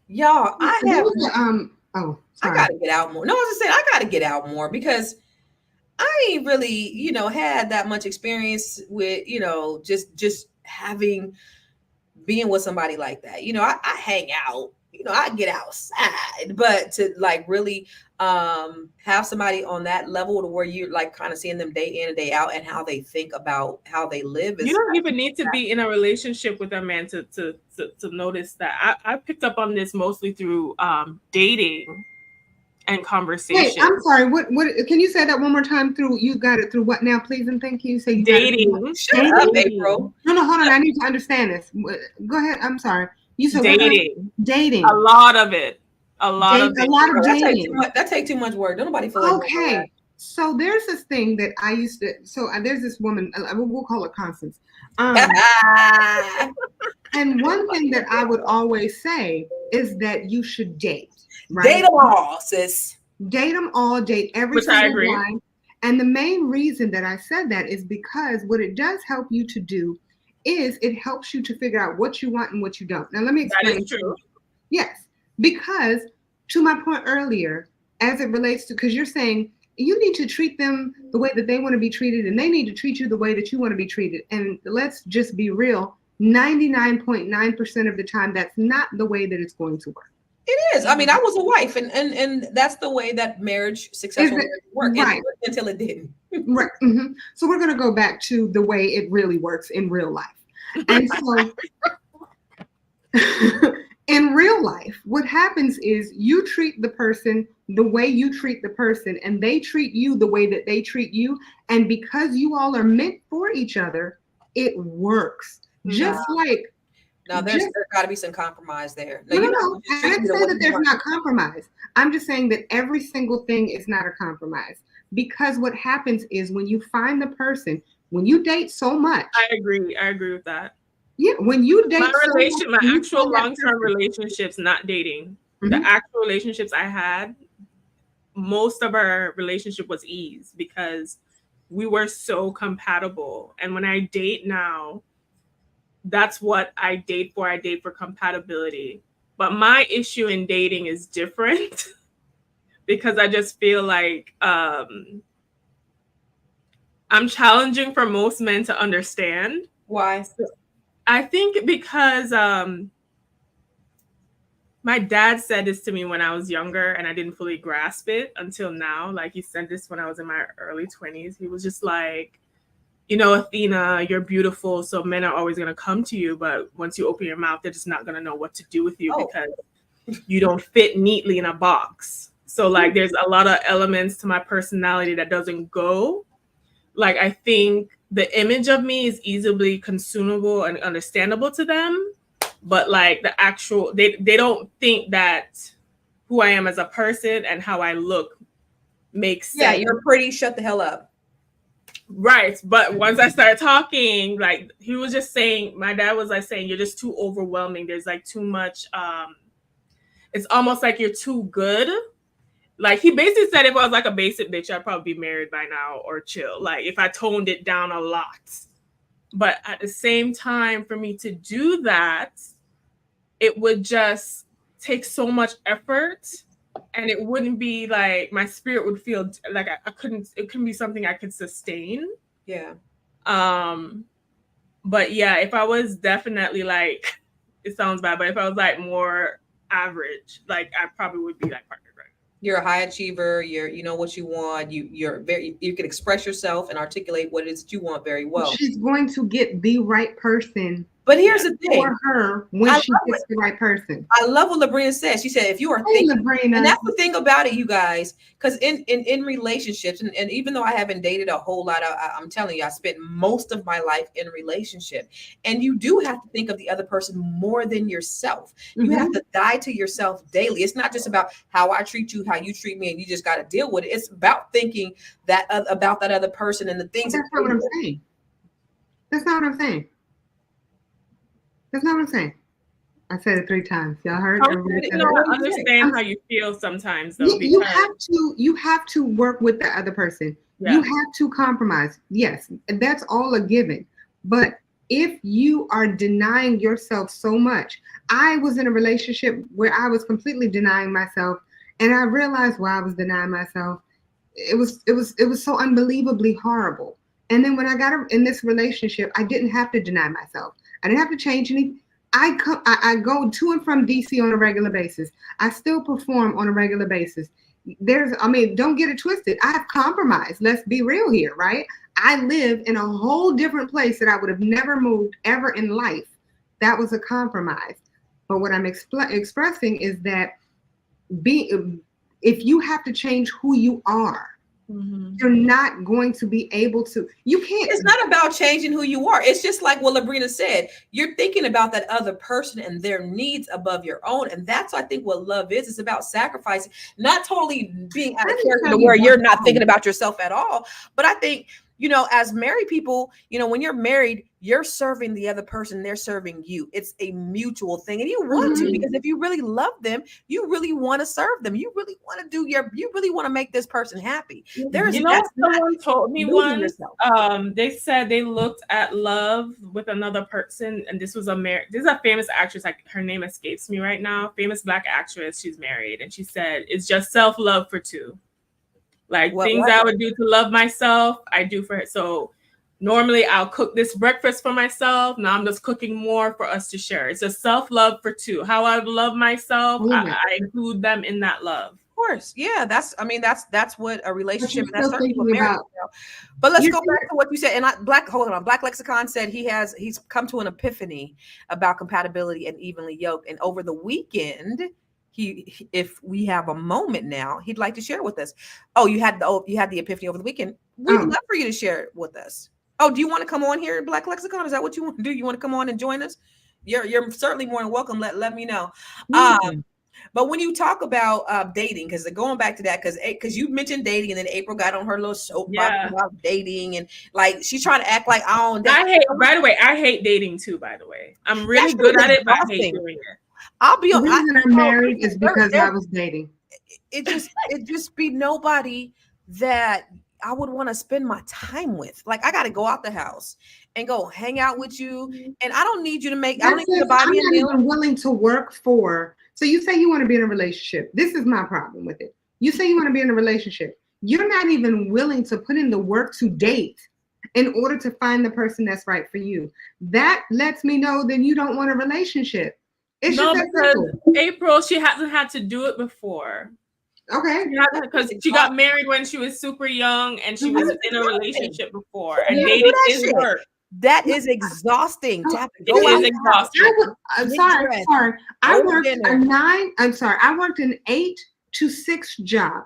Y'all, I have. Oh, sorry. I gotta get out more. No, I was just saying I gotta get out more because I ain't really, had that much experience with, just being with somebody like that. I hang out I get outside, but to like really have somebody on that level to where you're like kind of seeing them day in and day out and how they think about how they live is You don't even need to be in a relationship with a man to notice that. I picked up on this mostly through dating and conversation. Hey, I'm sorry. What? Can you say that one more time? Through you got it through what now? Please and thank you. Say you dating. Got it Shut up, April. No, hold on. I need to understand this. Go ahead. I'm sorry. You said dating. Dating. A lot of it. A lot of it. Dating. That take too much work. Don't nobody feel like okay. So there's this thing that I used to. So there's this woman. We'll call her Constance. And one thing that I would always say is that you should date. Right? Date them all, sis. Date them all. Date every single one. And the main reason that I said that is because what it does help you to do is it helps you to figure out what you want and what you don't. Now let me explain. That is true. Yes, because to my point earlier, as it relates to, because you're saying you need to treat them the way that they want to be treated, and they need to treat you the way that you want to be treated. And let's just be real, 99.9% of the time, that's not the way that it's going to work. It is. I mean, I was a wife, and that's the way that marriage successful worked, right? Until it didn't. Right. Mm-hmm. So we're going to go back to the way it really works in real life. And so in real life, what happens is you treat the person the way you treat the person, and they treat you the way that they treat you. And because you all are meant for each other, it works. Just like. Now there's got to be some compromise there. No. I didn't say that there's not compromise. I'm just saying that every single thing is not a compromise. Because what happens is when you find the person, when you date so much. I agree with that. Yeah, when you date my actual long-term relationships, not dating. Mm-hmm. The actual relationships I had, most of our relationship was ease because we were so compatible. And when I date now, that's what I date for. I date for compatibility. But my issue in dating is different because I just feel like I'm challenging for most men to understand. Why? I think because my dad said this to me when I was younger and I didn't fully grasp it until now. Like he said this when I was in my early 20s. He was just like, Athena, you're beautiful, so men are always going to come to you. But once you open your mouth, they're just not going to know what to do with you because you don't fit neatly in a box. So like there's a lot of elements to my personality that doesn't go. Like I think the image of me is easily consumable and understandable to them. But like the actual, they don't think that who I am as a person and how I look makes sense. Yeah, you're pretty, shut the hell up. Right. But once I started talking, like he was just saying, my dad was like saying, you're just too overwhelming. There's like too much. It's almost like you're too good. Like he basically said, if I was like a basic bitch, I'd probably be married by now or chill. Like if I toned it down a lot. But at the same time, for me to do that, it would just take so much effort. And it wouldn't be like my spirit would feel like I couldn't. It couldn't be something I could sustain. Yeah. But yeah, if I was definitely like, it sounds bad, but if I was like more average, like I probably would be like partner. Right? You're a high achiever. You know what you want. You can express yourself and articulate what it is that you want very well. She's going to get the right person. But here's the thing for her when she gets the right person. I love what Labrina said. She said, if you are thinking, and that's the thing about it, you guys, because in relationships, and even though I haven't dated a whole lot, I'm telling you, I spent most of my life in a relationship. And you do have to think of the other person more than yourself. You have to die to yourself daily. It's not just about how I treat you, how you treat me, and you just got to deal with it. It's about thinking that about that other person and the things. That's not what I'm saying. That's not what I'm saying. That's not what I'm saying. I said it 3 times. Y'all heard? I understand how you feel sometimes, though. You have to work with the other person. Yeah. You have to compromise. Yes, that's all a given. But if you are denying yourself so much, I was in a relationship where I was completely denying myself, and I realized why I was denying myself. It was so unbelievably horrible. And then when I got in this relationship, I didn't have to deny myself. I didn't have to change anything. I go to and from DC on a regular basis. I still perform on a regular basis. Don't get it twisted. I have compromised. Let's be real here, right? I live in a whole different place that I would have never moved ever in life. That was a compromise. But what I'm expressing is that if you have to change who you are, you're not going to be able to. You can't. It's not about changing who you are. It's just like what Labrina said. You're thinking about that other person and their needs above your own. And that's, I think, what love is. It's about sacrificing, not totally being out of character to where you're not thinking about yourself at all. But I think, as married people, when you're married, you're serving the other person, they're serving you. It's a mutual thing. And you want to, because if you really love them, you really want to serve them. You really want to you really want to make this person happy. Someone told me once, they said they looked at love with another person, and this is a famous actress, like her name escapes me right now, famous Black actress, she's married, and she said it's just self-love for two. Like I would do to love myself, I do for her. So normally I'll cook this breakfast for myself. Now I'm just cooking more for us to share. It's a self-love for two. How I love myself, I include them in that love. Of course. Yeah, that's what a relationship, that's certainly what marriage is. But let's go back to what you said. And Black Lexicon said he's come to an epiphany about compatibility and evenly yoked. And over the weekend, if we have a moment now, he'd like to share with us. You had the epiphany over the weekend. We'd love for you to share it with us. Do you want to come on here, Black Lexicon? Is that what you want to do? You want to come on and join us? You're certainly more than welcome. Let me know. But when you talk about dating, because going back to that, because you mentioned dating, and then April got on her little soapbox about dating, and like she's trying to act like I don't date. I hate dating too, by the way. I'm really good at it, but I hate doing it. The reason I'm married is because I was dating. It just be nobody that I would want to spend my time with. Like, I got to go out the house and go hang out with you, and I don't need you to make. I don't need you to buy me a meal. I'm willing to work for. So you say you want to be in a relationship. This is my problem with it. You say you want to be in a relationship. You're not even willing to put in the work to date in order to find the person that's right for you. That lets me know that you don't want a relationship. Because April, she hasn't had to do it before. Okay. Because she got married when she was super young, and she was in a relationship before. And dating is work. That is exhausting. To have to go out. Exhausting. I'm sorry. I worked an 8 to 6 job.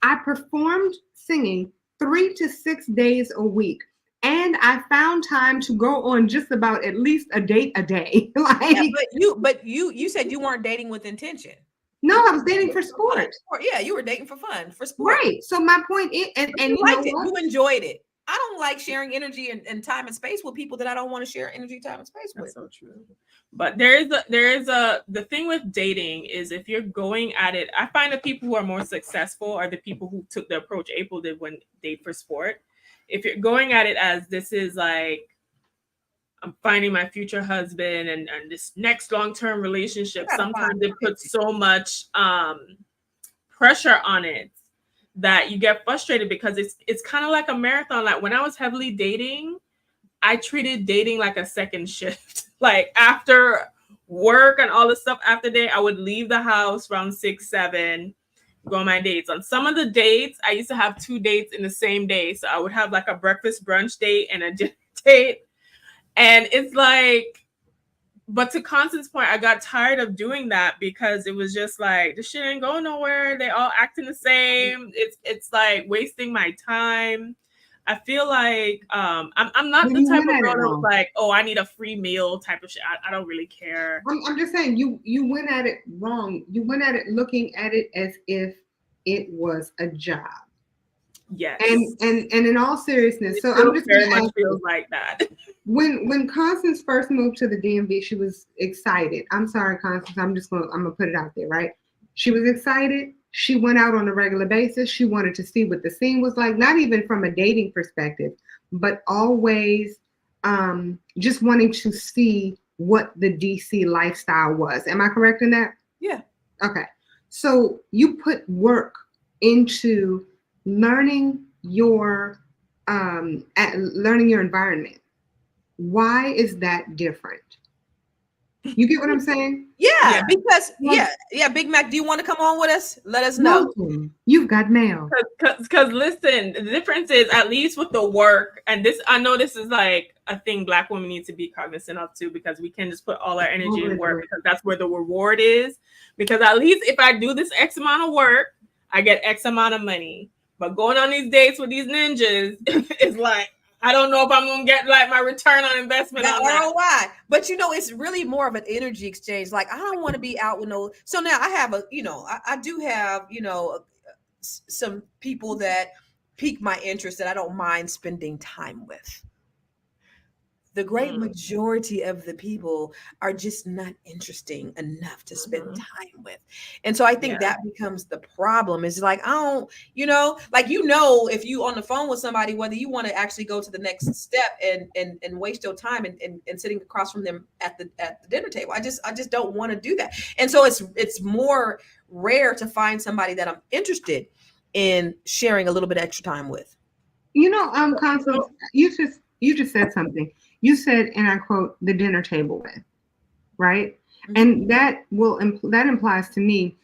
I performed singing 3 to 6 days a week. And I found time to go on just about at least a date a day. But you said you weren't dating with intention. No, I was dating for sport. Yeah, you were dating for fun, for sport. Right. So my point is, and you liked it. You enjoyed it. I don't like sharing energy and time and space with people that I don't want to share energy, time, and space with. That's so true. But the thing with dating is, if you're going at it, I find the people who are more successful are the people who took the approach April did when date for sport. If you're going at it as this is like, I'm finding my future husband and this next long-term relationship, sometimes it puts so much pressure on it that you get frustrated, because it's kind of like a marathon. Like when I was heavily dating, I treated dating like a second shift. Like after work and all the stuff after day, I would leave the house around 6, 7, go on my dates. On some of the dates, I used to have 2 dates in the same day. So I would have like a breakfast brunch date and a dinner date. And it's like, but to Constance's point, I got tired of doing that, because it was just like, this shit ain't going nowhere. They all acting the same. It's like wasting my time. I feel like I'm not the type of girl that's like, oh, I need a free meal type of shit. I don't really care. I'm just saying you went at it wrong. You went at it looking at it as if it was a job. Yes. And in all seriousness, so I'm just very much feels like that. When Constance first moved to the DMV, she was excited. I'm sorry, Constance. I'm gonna put it out there, right? She was excited. She went out on a regular basis. She wanted to see what the scene was like, not even from a dating perspective, but always just wanting to see what the DC lifestyle was. Am I correct in that? Yeah. Okay. So you put work into learning your environment. Why is that different? You get what I'm saying? Yeah, because Big Mac, do you want to come on with us? Let us know. You've got mail. Because listen, the difference is, at least with the work, and this, I know this is like a thing Black women need to be cognizant of too, because we can just put all our energy in work because that's where the reward is. Because at least if I do this X amount of work, I get X amount of money. But going on these dates with these ninjas is like, I don't know if I'm gonna get like my return on investment on that. ROI. But it's really more of an energy exchange. Like, I don't want to be out with no. So now I have I do have some people that pique my interest that I don't mind spending time with. The great majority of the people are just not interesting enough to spend time with. And so I think that becomes the problem. Is like, I don't, if you on the phone with somebody, whether you want to actually go to the next step and waste your time and sitting across from them at the dinner table. I just don't want to do that. And so it's more rare to find somebody that I'm interested in sharing a little bit of extra time with. Constance, you just said something. You said, and I quote, the dinner table with, right? And that implies to me,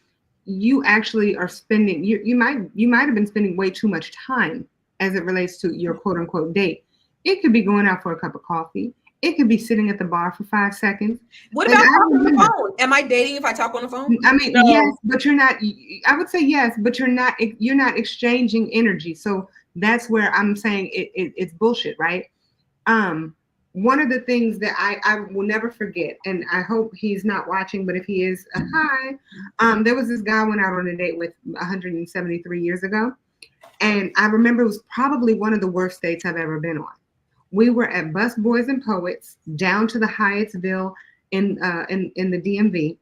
you actually are spending, you might have been spending way too much time as it relates to your quote unquote date. It could be going out for a cup of coffee. It could be sitting at the bar for 5 seconds. What about talking on the phone? Am I dating if I talk on the phone? I mean, yes, but you're not. I would say yes, but you're not exchanging energy. So that's where I'm saying it's bullshit, right? One of the things that I will never forget, and I hope he's not watching, but if he is, hi. There was this guy I went out on a date with 173 years ago, and I remember it was probably one of the worst dates I've ever been on. We were at Bus Boys and Poets down to the Hyattsville in the DMV,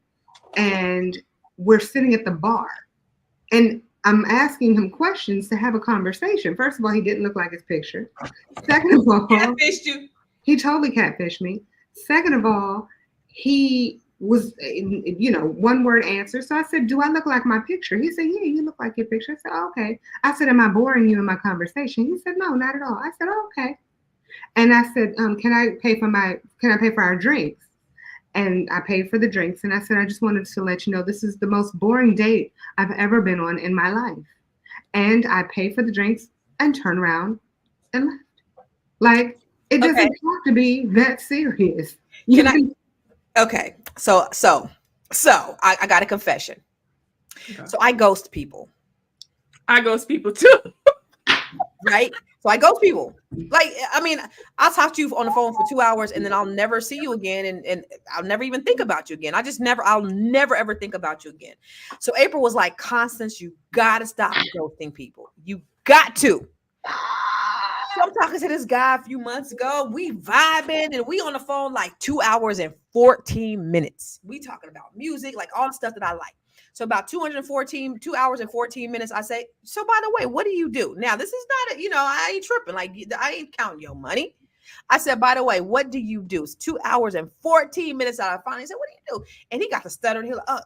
and we're sitting at the bar, and I'm asking him questions to have a conversation. First of all, he didn't look like his picture. Second of all, catfished you. He totally catfished me. Second of all, he was, one word answer. So I said, do I look like my picture? He said, yeah, you look like your picture. I said, oh, okay. I said, am I boring you in my conversation? He said, no, not at all. I said, oh, okay. And I said, can I pay for our drinks? And I paid for the drinks. And I said, I just wanted to let you know, this is the most boring date I've ever been on in my life. And I paid for the drinks and turned around and left. Like, it doesn't have to be that serious. Okay. So I got a confession. Okay. So I ghost people. I ghost people too. Right? So I ghost people. Like, I mean, I'll talk to you on the phone for 2 hours and then I'll never see you again. And I'll never even think about you again. I'll never ever think about you again. So April was like, Constance, you got to stop ghosting people. You got to. So I'm talking to this guy a few months ago. We vibing and we on the phone like 2 hours and 14 minutes. We talking about music, like all the stuff that I like. So about 2 hours and 14 minutes, I say, so by the way, what do you do? Now, this is not, I ain't tripping. Like, I ain't counting your money. I said, by the way, what do you do? It's 2 hours and 14 minutes out. I finally said, what do you do? And he got to stuttering. He was like,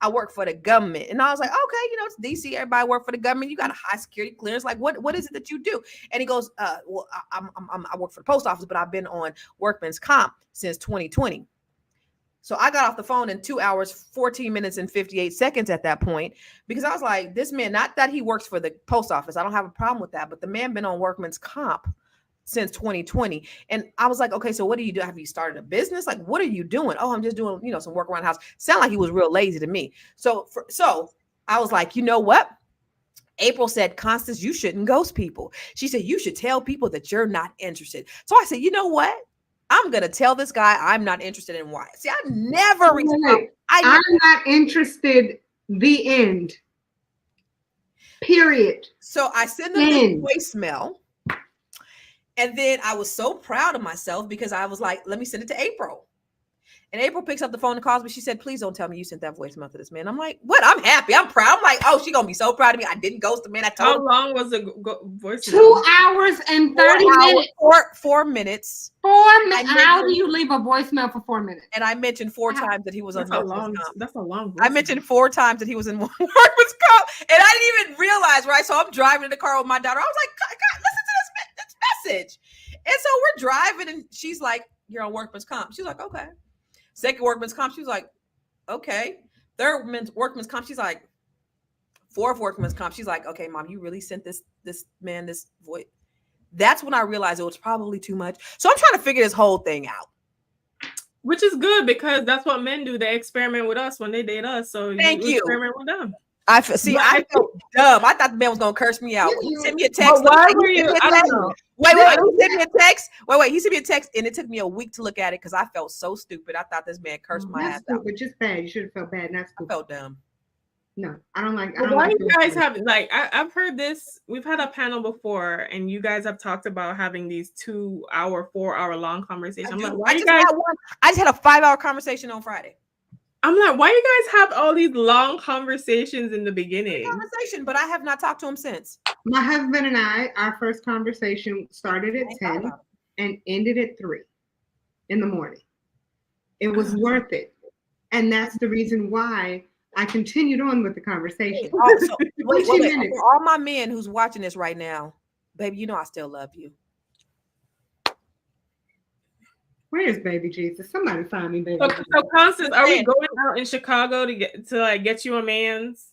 I work for the government. And I was like, okay, it's DC. Everybody work for the government. You got a high security clearance. Like, what is it that you do? And he goes, well, I work for the post office, but I've been on workman's comp since 2020. So I got off the phone in 2 hours, 14 minutes and 58 seconds at that point, because I was like, this man, not that he works for the post office. I don't have a problem with that, but the man been on workman's comp since 2020. And I was like, okay, so what do you do? Have you started a business? Like, what are you doing? Oh, I'm just doing, some work around the house. Sound like he was real lazy to me. So I was like, you know what? April said, Constance, you shouldn't ghost people. She said, you should tell people that you're not interested. So I said, you know what? I'm going to tell this guy I'm not interested in why. See, I never respond. I'm not interested. The end. Period. So I send them this voicemail. And then I was so proud of myself because I was like, let me send it to April. And April picks up the phone and calls me. She said, please don't tell me you sent that voicemail to this man. I'm like, what? I'm happy. I'm proud. I'm like, oh, she's going to be so proud of me. I didn't ghost the man. I told How long was the voicemail? 2 hours and 30 minutes. 4 minutes. 4 minutes. How do you leave a voicemail for 4 minutes? And I mentioned 4 times that he was on workman's comp. That's a long voicemail. I mentioned 4 times that he was in workman's comp. And I didn't even realize, right? So I'm driving in the car with my daughter. I was like, God, listen to this message. And so we're driving and she's like, you're on workman's comp. She's like, okay. Second workman's comp, she was like, okay. Third workman's comp, she's like, fourth workman's comp, she's like, okay, mom, you really sent this man this voice. That's when I realized it was probably too much. So I'm trying to figure this whole thing out. Which is good because that's what men do. They experiment with us when they date us. So Thank you. experiment with them. I felt dumb. I thought the man was gonna curse me out. He sent me a text. Why were you? I don't know. Wait. He sent me a text. Wait. He sent me a text, and it took me a week to look at it because I felt so stupid. I thought this man cursed my ass out. But just bad. You should have felt bad. Not stupid. I felt dumb. No, I don't like. Why you guys have like? I've heard this. We've had a panel before, and you guys have talked about having these 2-hour, 4-hour long conversations. I'm like, why you guys? I just had a 5-hour conversation on Friday. I'm like, why you guys have all these long conversations in the beginning? But I have not talked to him since. My husband and I, our first conversation started at 10 and ended at 3 in the morning. It was worth it, and that's the reason why I continued on with the conversation. So, wait. For all my men who's watching this right now, baby, you know I still love you. Where's baby Jesus? Somebody find me baby. So Constance, are we going out in Chicago to get you a man's?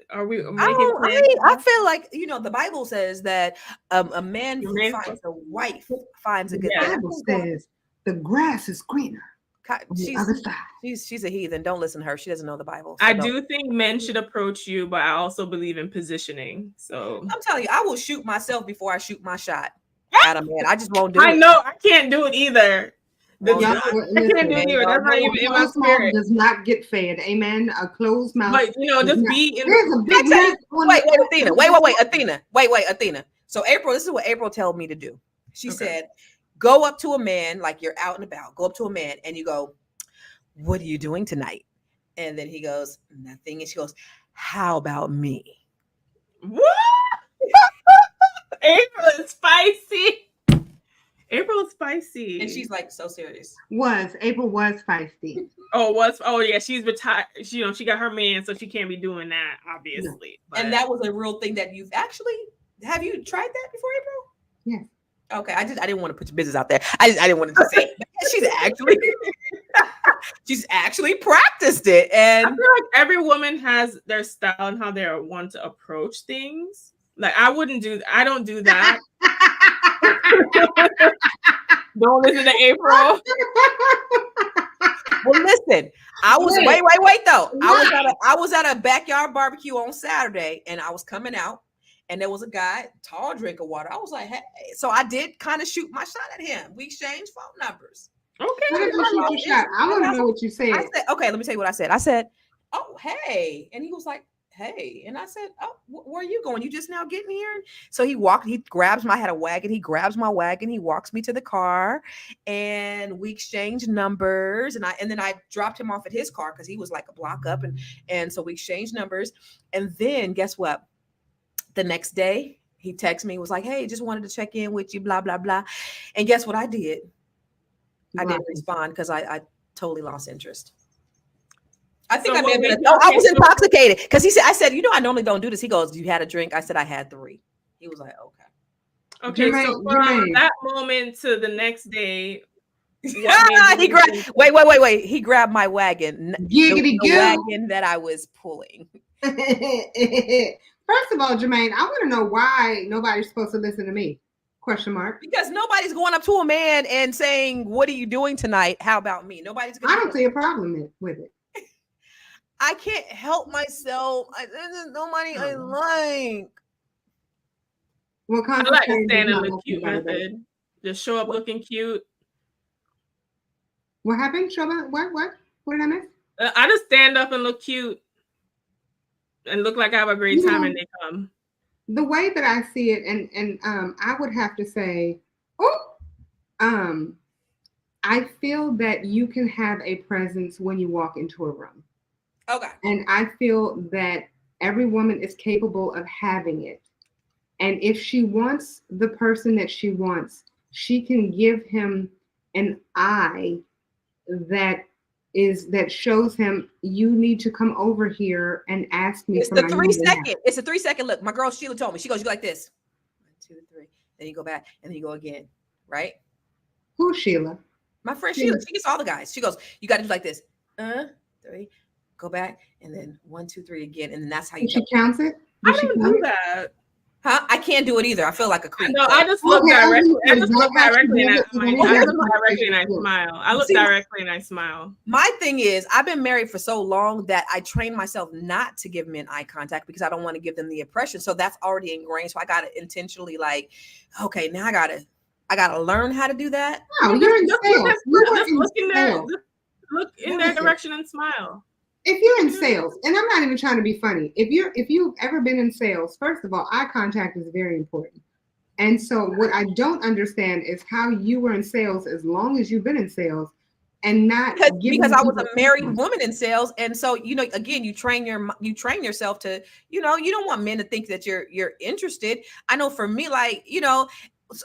Are we making plans? I feel like the Bible says that a man who finds a wife finds a good. The Bible says the grass is greener. She's a heathen. Don't listen to her. She doesn't know the Bible. So I do think men should approach you, but I also believe in positioning. So I'm telling you, I will shoot myself before I shoot my shot at a man. I just won't do it. I know I can't do it either. I can't do it either. That's not even in my spirit. Does not get fed. Amen. A closed mouth. But just be in. Wait, Athena. So April, this is what April told me to do. She said, go up to a man, like you're out and about. Go up to a man and you go, what are you doing tonight? And then he goes, nothing. And she goes, how about me? What? April is spicy. April is spicy. And she's like so serious. April was feisty. Oh yeah, she's retired. She got her man, so she can't be doing that, obviously. No. And that was a real thing that have you tried that before, April? Yes. Okay, I didn't want to put your business out there. I didn't want to say it. She's actually practiced it. And I feel like every woman has their style and how they want to approach things. Like I don't do that. Don't listen to April. Well, listen, I was wait though. I was at a backyard barbecue on Saturday, and I was coming out, and there was a guy, tall drink of water. I was like, hey, so I did kind of shoot my shot at him. We exchanged phone numbers. Okay, I want to know what you said. I said, okay, let me tell you what I said. I said, oh, hey, and he was like, hey, and I said, oh, where are you going? You just now getting here? So he grabs I had a wagon. He grabs my wagon. He walks me to the car, and we exchanged numbers. And then I dropped him off at his car because he was like a block up, and so we exchanged numbers. And then guess what? The next day he texted me, was like, hey, just wanted to check in with you, blah blah blah. And guess what I did? I didn't respond because I totally lost interest. I think I was intoxicated because I said, I normally don't do this. He goes, you had a drink? I said, I had 3. He was like, okay. Okay, so from that moment to the next day, he grabbed He grabbed my wagon. The wagon that I was pulling. First of all, Jermaine, I want to know why nobody's supposed to listen to me. ? Because nobody's going up to a man and saying, what are you doing tonight? How about me? Nobody's going I don't see a problem with it. I can't help myself. There's nobody I like. Well, I like to stand and look cute method. Just show up looking cute. What happened? Show up? What? What did I miss? I just stand up and look cute and look like I have a great time and they come. The way that I see it, and I would have to say, I feel that you can have a presence when you walk into a room. Okay. And I feel that every woman is capable of having it. And if she wants the person that she wants, she can give him an eye that shows him, you need to come over here and ask me. It's the 3 second. It's a 3 second look. My girl Sheila told me. She goes, you go like this. 1, 2, 3. Then you go back and then you go again. Right? Who's Sheila? My friend, she gets all the guys. She goes, you got to do like this. 3, go back, and then 1, 2, 3 again, and then that's how you. She counts it. I don't do that. Huh? I can't do it either. I feel like a creep. No, I just look directly. I just look directly and I smile. I look directly and I smile. I look directly and I smile. My thing is, I've been married for so long that I train myself not to give men eye contact because I don't want to give them the impression. So that's already ingrained. So I got to intentionally like, okay, now I gotta learn how to do that. No, you're in sales. Look in their direction and smile. If you're in sales, and I'm not even trying to be funny, if you've ever been in sales, first of all, eye contact is very important. And so what I don't understand is how you were in sales as long as you've been in sales and not because I was a married woman in sales. And so, again, you train yourself to, you don't want men to think that you're interested. I know for me, like,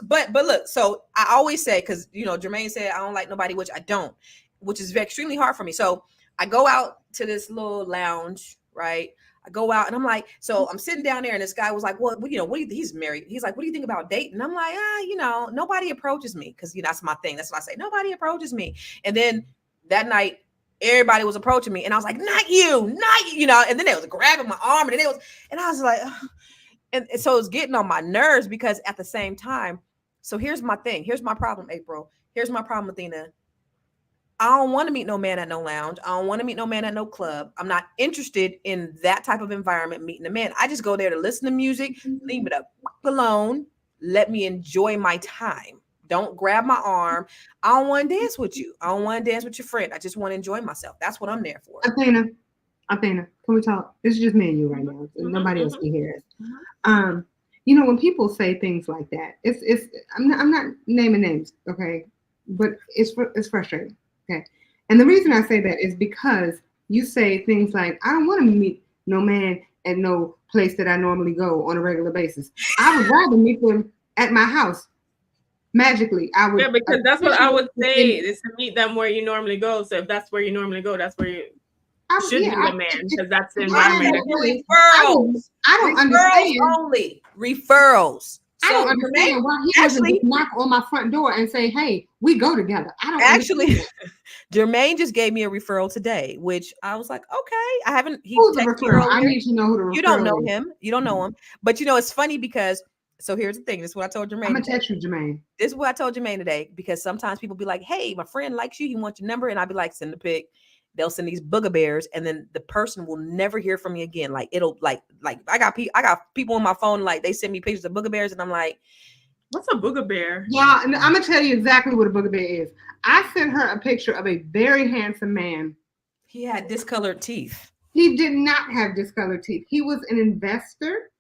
but look, so I always say, because Jermaine said I don't like nobody, which I don't, which is extremely hard for me. So I go out to this little lounge, right? I go out and I'm like, so I'm sitting down there and this guy was like, well, what do you, he's married. He's like, what do you think about dating? And I'm like, nobody approaches me. Cause that's my thing. That's what I say. Nobody approaches me. And then that night, everybody was approaching me and I was like, not you, and then they was grabbing my arm and I was like, ugh. And so it's getting on my nerves because at the same time, so here's my thing. Here's my problem, April. Here's my problem, Athena. I don't want to meet no man at no lounge. I don't want to meet no man at no club. I'm not interested in that type of environment, meeting a man. I just go there to listen to music, leave it up alone. Let me enjoy my time. Don't grab my arm. I don't want to dance with you. I don't want to dance with your friend. I just want to enjoy myself. That's what I'm there for. Athena, can we talk? It's just me and you right now. Nobody else can hear us. When people say things like that, I'm not naming names, okay? But it's frustrating. Okay. And the reason I say that is because you say things like, I don't want to meet no man at no place that I normally go on a regular basis. I would rather meet them at my house. Magically, I would. Yeah, because that's what I would say is to meet them where you normally go. So if that's where you normally go, that's where you should meet a man because that's the environment. Referrals. I don't understand. Only referrals. I don't understand why he doesn't just knock on my front door and say, hey, we go together. I don't actually. Jermaine just gave me a referral today, which I was like, okay. I haven't. Who's the referral? I need to know who the referral is. You don't know him. You don't know him. But it's funny because, so here's the thing. This is what I told Jermaine. I'm going to text you, Jermaine. This is what I told Jermaine today because sometimes people be like, hey, my friend likes you. He wants your number. And I'd be like, send the pic. They'll send these booger bears, and then the person will never hear from me again. Like it'll like I got people on my phone, like they send me pictures of booger bears, and I'm like, what's a booger bear? Yeah, and I'm gonna tell you exactly what a booger bear is. I sent her a picture of a very handsome man. He had discolored teeth. He did not have discolored teeth. He was an investor,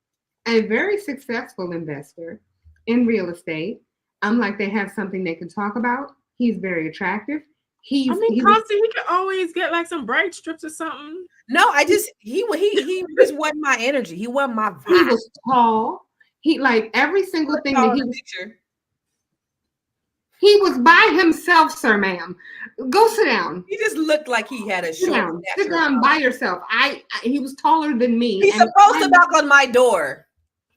a very successful investor in real estate. I'm like, they have something they can talk about. He's very attractive. He could always get like some bright strips or something. No, he just wasn't my energy. He wasn't my vibe. He was tall. He like every single thing that he was. He was by himself, sir, ma'am. Go sit down. He just looked like he had a short. Sit down by yourself. He was taller than me. He's supposed to knock on my door.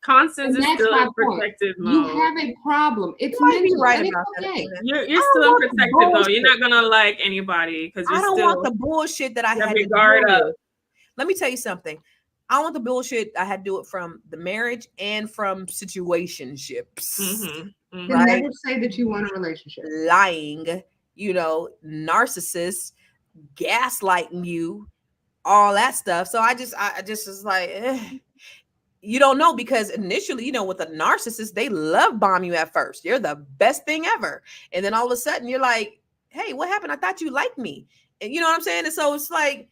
Constance is still in protective mode. You have a problem. It's mental. Right and about it's okay. You're still in protective though. You're not gonna like anybody because I don't want the bullshit that I had to guard up. Let me tell you something. I don't want the bullshit I had to do it from the marriage and from situationships. Mm-hmm. Right? Never say that you want a relationship. Lying, narcissists, gaslighting you, all that stuff. So I just was like, you don't know, because initially, with a narcissist, they love bomb you at first. You're the best thing ever. And then all of a sudden you're like, hey, what happened? I thought you liked me. And you know what I'm saying? And so it's like,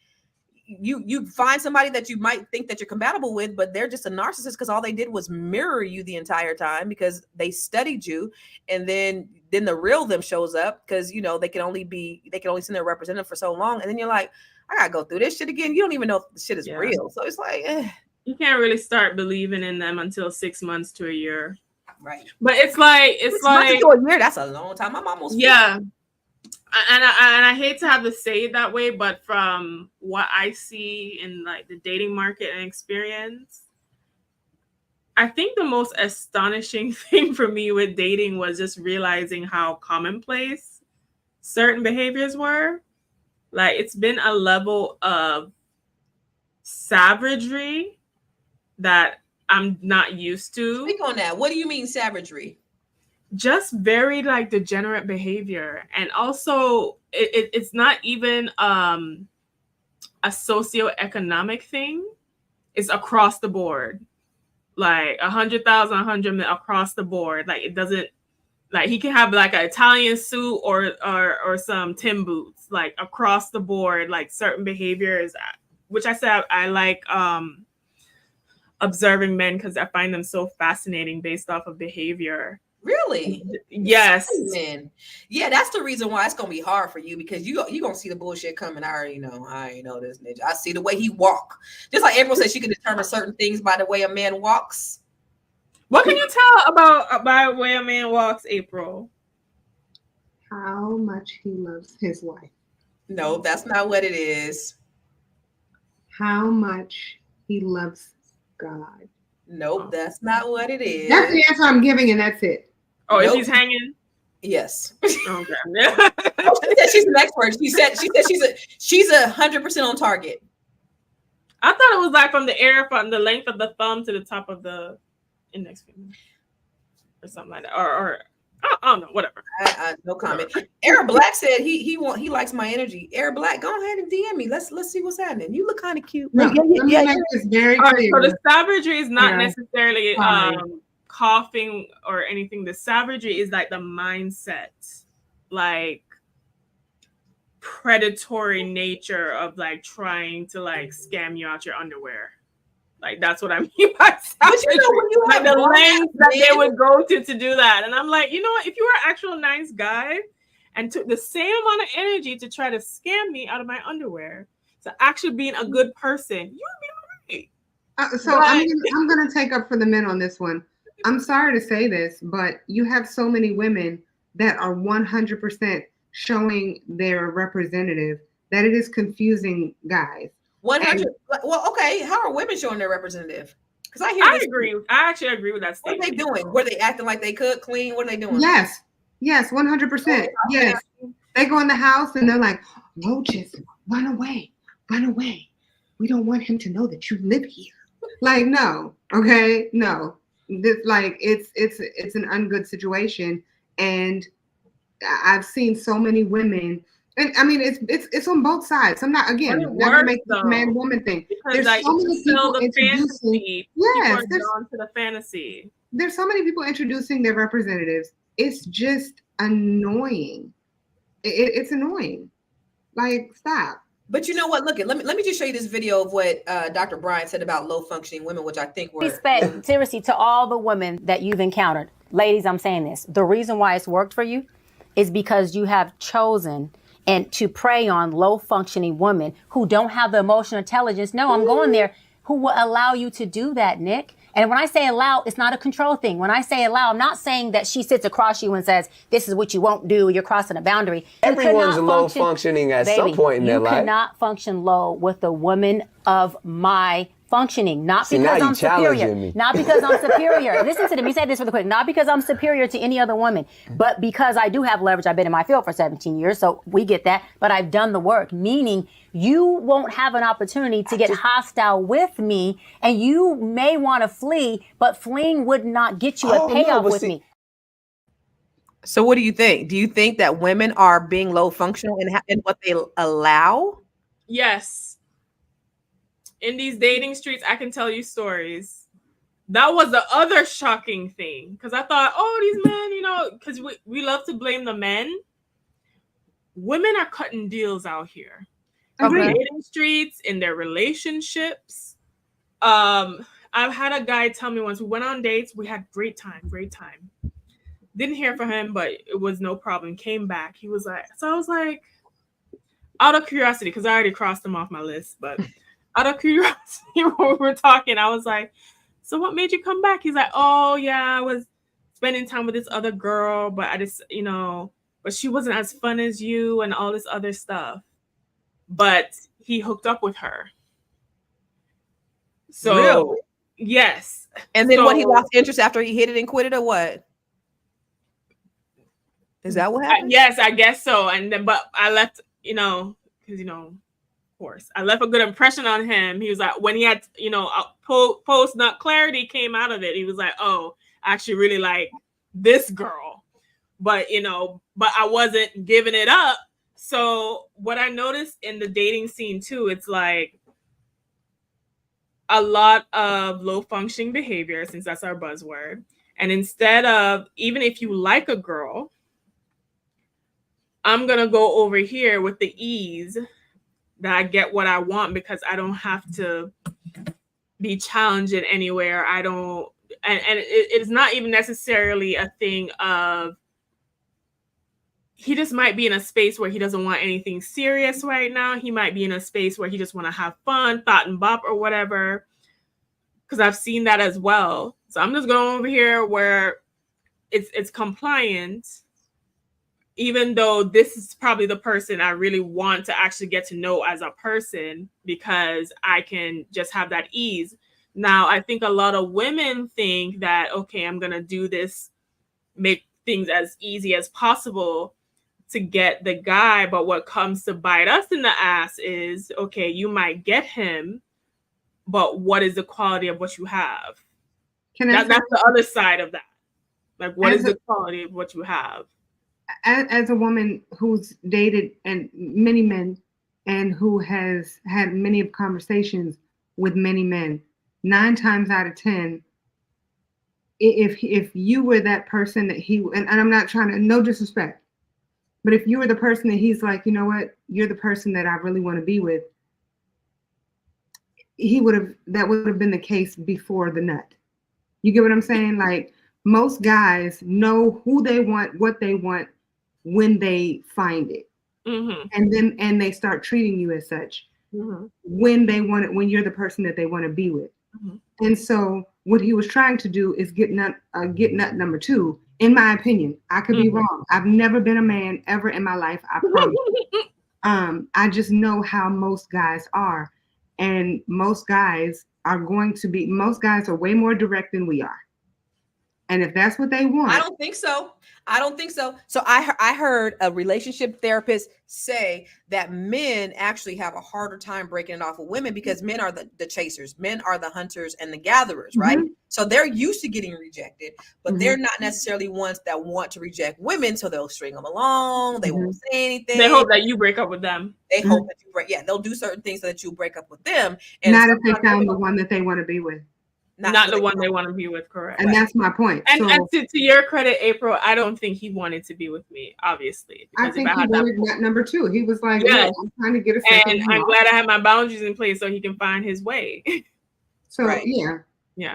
you find somebody that you might think that you're compatible with, but they're just a narcissist because all they did was mirror you the entire time because they studied you. And then the real them shows up because, they can only send their representative for so long. And then you're like, I gotta go through this shit again. You don't even know if the shit is real. So it's like, you can't really start believing in them until 6 months to a year. Right. But it's like to a year, that's a long time. I'm almost 50. And I hate to have to say it that way, but from what I see in like the dating market and experience, I think the most astonishing thing for me with dating was just realizing how commonplace certain behaviors were. Like, it's been a level of savagery that I'm not used to. Speak on that. What do you mean savagery? Just very like degenerate behavior. And also it's not even a socioeconomic thing. It's across the board. Like 100,000, 100 million across the board. Like, it doesn't, like, he can have like an Italian suit or some Tim boots, like across the board, like certain behaviors, which I said I like observing men because I find them so fascinating based off of behavior. Really? Yes. Man. Yeah, that's the reason why it's gonna be hard for you, because you gonna see the bullshit coming. I already know this nigga. I see the way he walk. Just like everyone says, she can determine certain things by the way a man walks. What can you tell about by the way a man walks, April? How much he loves his wife. No, that's not what it is. How much he loves God. Nope, that's not what it is. That's the answer I'm giving, and that's it. Oh, Nope. if he's hanging? Yes. Okay. Oh, she said she's an expert. She said she's 100% on target. I thought it was like from the length of the thumb to the top of the index finger, or something like that, or I don't know, whatever. No comment. Eric Black said he likes my energy. Eric Black, go ahead and DM me. Let's see what's happening. You look kind of cute. No, let me make this very All right, clear. so the savagery is not Yeah. necessarily Sorry. coughing or anything. The savagery is like the mindset, like predatory nature of like trying to like scam you out your underwear. Like, that's what I mean by savagery. But you know, when you Like have the lengths that men- they would go to do that. And I'm like, you know what? If you were an actual nice guy and took the same amount of energy to try to scam me out of my underwear, to actually being a good person, you would be all right. So I'm gonna take up for the men on this one. I'm sorry to say this, but you have so many women that are 100% showing their representative that it is confusing guys. 100. Well, okay. How are women showing their representative? Because I agree. I actually agree with that statement. What are they doing? Were they acting like they could clean? What are they doing? Yes, 100%. Yes, they go in the house and they're like, roaches, run away. We don't want him to know that you live here. Like, no, okay, no. This, like, it's an ungood situation, and I've seen so many women. And I mean, it's on both sides. I'm not gonna make this man-woman thing. Because There's so many people introducing. Yes, people are drawn to the fantasy. There's so many people introducing their representatives. It's just annoying. It's annoying. Like, stop. But you know what? Look, let me just show you this video of what Dr. Brian said about low functioning women, which I think were Respect, seriously, to all the women that you've encountered. Ladies, I'm saying this. The reason why it's worked for you is because you have chosen and to prey on low functioning women who don't have the emotional intelligence. No, I'm going there. Who will allow you to do that, Nick? And when I say allow, it's not a control thing. When I say allow, I'm not saying that she sits across you and says, this is what you won't do. You're crossing a boundary. Everyone's low functioning at some point in their life. You cannot function low with a woman of my functioning, not because I'm superior. Not because I'm superior. Listen to them. You said this really quick. Not because I'm superior to any other woman, but because I do have leverage. I've been in my field for 17 years, so we get that. But I've done the work, meaning you won't have an opportunity to get hostile with me, and you may want to flee, but fleeing would not get you a payoff with me. So what do you think? Do you think that women are being low functional in what they allow? Yes. In these dating streets, I can tell you stories. That was the other shocking thing. Because I thought, oh, these men, because we love to blame the men. Women are cutting deals out here. Okay. Dating streets, in their relationships. I've had a guy tell me once, we went on dates, we had great time. Didn't hear from him, but it was no problem. Came back. He was like, so I was like, out of curiosity, because I already crossed him off my list, but out of curiosity, when we were talking, I was like, so what made you come back? He's like, oh yeah, I was spending time with this other girl, but I just, but she wasn't as fun as you and all this other stuff. But he hooked up with her. So really? Yes. And then what, he lost interest after he hit it and quit it, or what? Is that what happened? Yes, I guess so. And then, but I left, because of course, I left a good impression on him. He was like, when he had, post nut clarity came out of it, he was like, oh, I actually really like this girl, but but I wasn't giving it up. So what I noticed in the dating scene too, it's like a lot of low functioning behavior, since that's our buzzword. And instead of, even if you like a girl, I'm going to go over here with the ease that I get what I want because I don't have to be challenged anywhere. I don't, and it's not even necessarily a thing of, he just might be in a space where he doesn't want anything serious right now. He might be in a space where he just want to have fun, thought and bop or whatever. Because I've seen that as well. So I'm just going over here where it's compliant, even though this is probably the person I really want to actually get to know as a person, because I can just have that ease. Now, I think a lot of women think that, okay, I'm going to do this, make things as easy as possible to get the guy. But what comes to bite us in the ass is, okay, you might get him, but what is the quality of what you have? That's the other side of that. Like, what is the quality of what you have? As a woman who's dated and many men and who has had many conversations with many men, 9 times out of 10, if you were that person that he, and I'm not trying to, no disrespect, but if you were the person that he's like, you know what, you're the person that I really want to be with, that would have been the case before the nut. You get what I'm saying? Like, most guys know who they want, what they want when they find it. Mm-hmm. And they start treating you as such when they want it, when you're the person that they want to be with. Mm-hmm. And so what he was trying to do is get nut number 2, in my opinion. I could be wrong. I've never been a man ever in my life, I promise. I just know how most guys are. And most guys are way more direct than we are. And if that's what they want. I don't think so. So I heard a relationship therapist say that men actually have a harder time breaking it off with women because men are the chasers. Men are the hunters and the gatherers, right? So they're used to getting rejected, but they're not necessarily ones that want to reject women. So they'll string them along. They won't say anything. They hope that you break up with them. They hope that you break. Yeah, they'll do certain things so that you break up with them. And not if they found the one that they want to be with. Not the one they want to be with, correct? And that's my point. And to your credit, April, I don't think he wanted to be with me, obviously. I think he wanted that number 2. He was like, yeah, I'm trying to get a second. And I'm glad I have my boundaries in place so he can find his way. So yeah.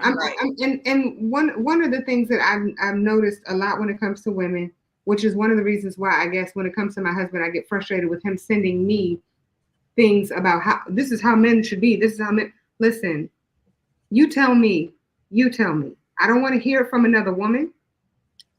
And one of the things that I've noticed a lot when it comes to women, which is one of the reasons why I guess when it comes to my husband, I get frustrated with him sending me things about how this is how men should be. This is how men. Listen. You tell me. I don't want to hear it from another woman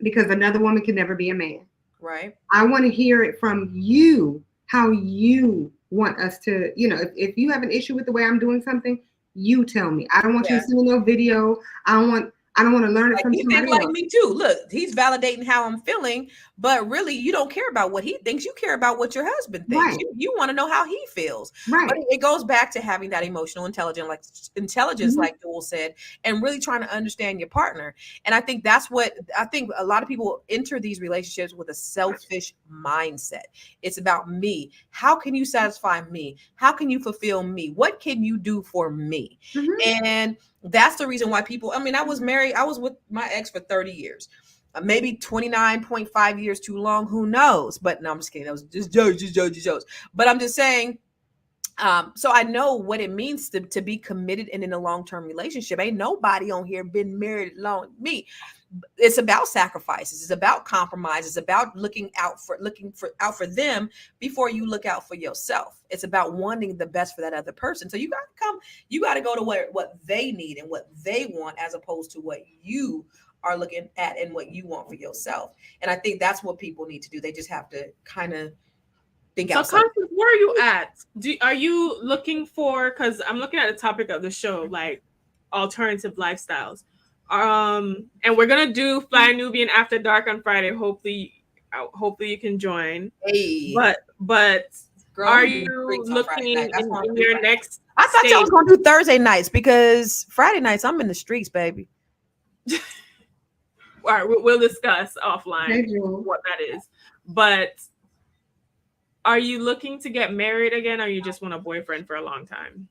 because another woman can never be a man. Right. I want to hear it from you, how you want us to, if you have an issue with the way I'm doing something, you tell me. I don't want you to send me no video. I don't want to learn it from somebody else. Like me too. Look, he's validating how I'm feeling, but really you don't care about what he thinks. You care about what your husband thinks. Right. You want to know how he feels. Right. But it goes back to having that emotional intelligence, like Joel said, and really trying to understand your partner. And I think that's what I think a lot of people enter these relationships with a selfish mindset. It's about me. How can you satisfy me? How can you fulfill me? What can you do for me? And that's the reason why people, I was married. I was with my ex for 30 years, maybe 29.5 years too long. Who knows? But no, I'm just kidding. That was just jokes. But I'm just saying, so I know what it means to be committed and in a long-term relationship. Ain't nobody on here been married long me. It's about sacrifices. It's about compromise. It's about looking out for them before you look out for yourself. It's about wanting the best for that other person. So you got to go to what they need and what they want, as opposed to what you are looking at and what you want for yourself. And I think that's what people need to do. They just have to kind of think outside. So Constance, where are you at? Are you looking for, because I'm looking at the topic of the show, like alternative lifestyles. And we're gonna do Fly Nubian After Dark on Friday. Hopefully hopefully you can join. Hey, But girl, are I'm doing you drinks on Friday looking night. That's what I'm in doing your Friday. next I thought y'all was stage? gonna do Thursday nights because Friday nights I'm in the streets, baby. All right, we'll discuss offline Hey, Jewel. what that is. But are you looking to get married again, or you just want a boyfriend for a long time?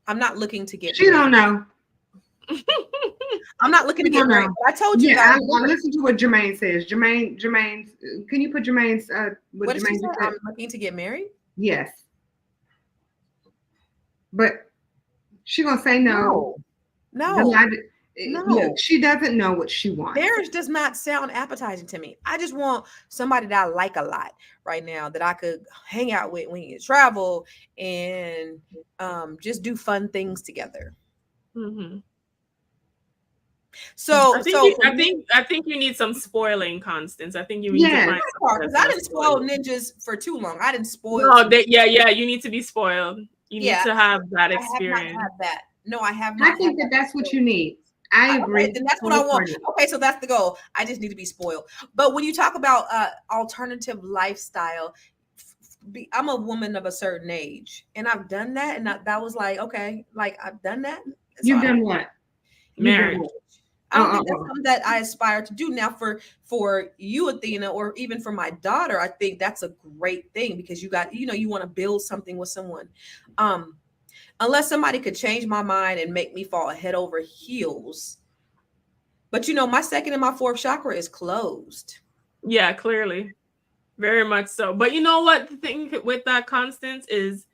I'm not looking to get She married. don't know. I'm not looking to She get don't married. know. But I told you Yeah, guys. I listened to what Jermaine says. Jermaine, can you put Jermaine's What did she Jermaine say? said? I'm looking to get married. Yes. But she gonna say no. No. Look, she doesn't know what she wants. Marriage does not sound appetizing to me. I just want somebody that I like a lot right now that I could hang out with when you travel and just do fun things together. Mm-hmm. So I think you need some spoiling, Constance. I think you need to find because I didn't spoil ninjas for too long. I didn't spoil. No, yeah. You need to be spoiled. You need to have that experience. I have not had that. No, I have not. I think that's what you need. I agree. Okay, then that's what I want. Okay, so that's the goal. I just need to be spoiled. But when you talk about alternative lifestyle, I'm a woman of a certain age, and I've done that, and that was like, okay, like I've done that. You've done what? Marriage. I don't think that's something that I aspire to do. Now, for you, Athena, or even for my daughter, I think that's a great thing because you want to build something with someone. Unless somebody could change my mind and make me fall head over heels. But my second and my fourth chakra is closed. Yeah, clearly. Very much so. But you know what? The thing with that, Constance, is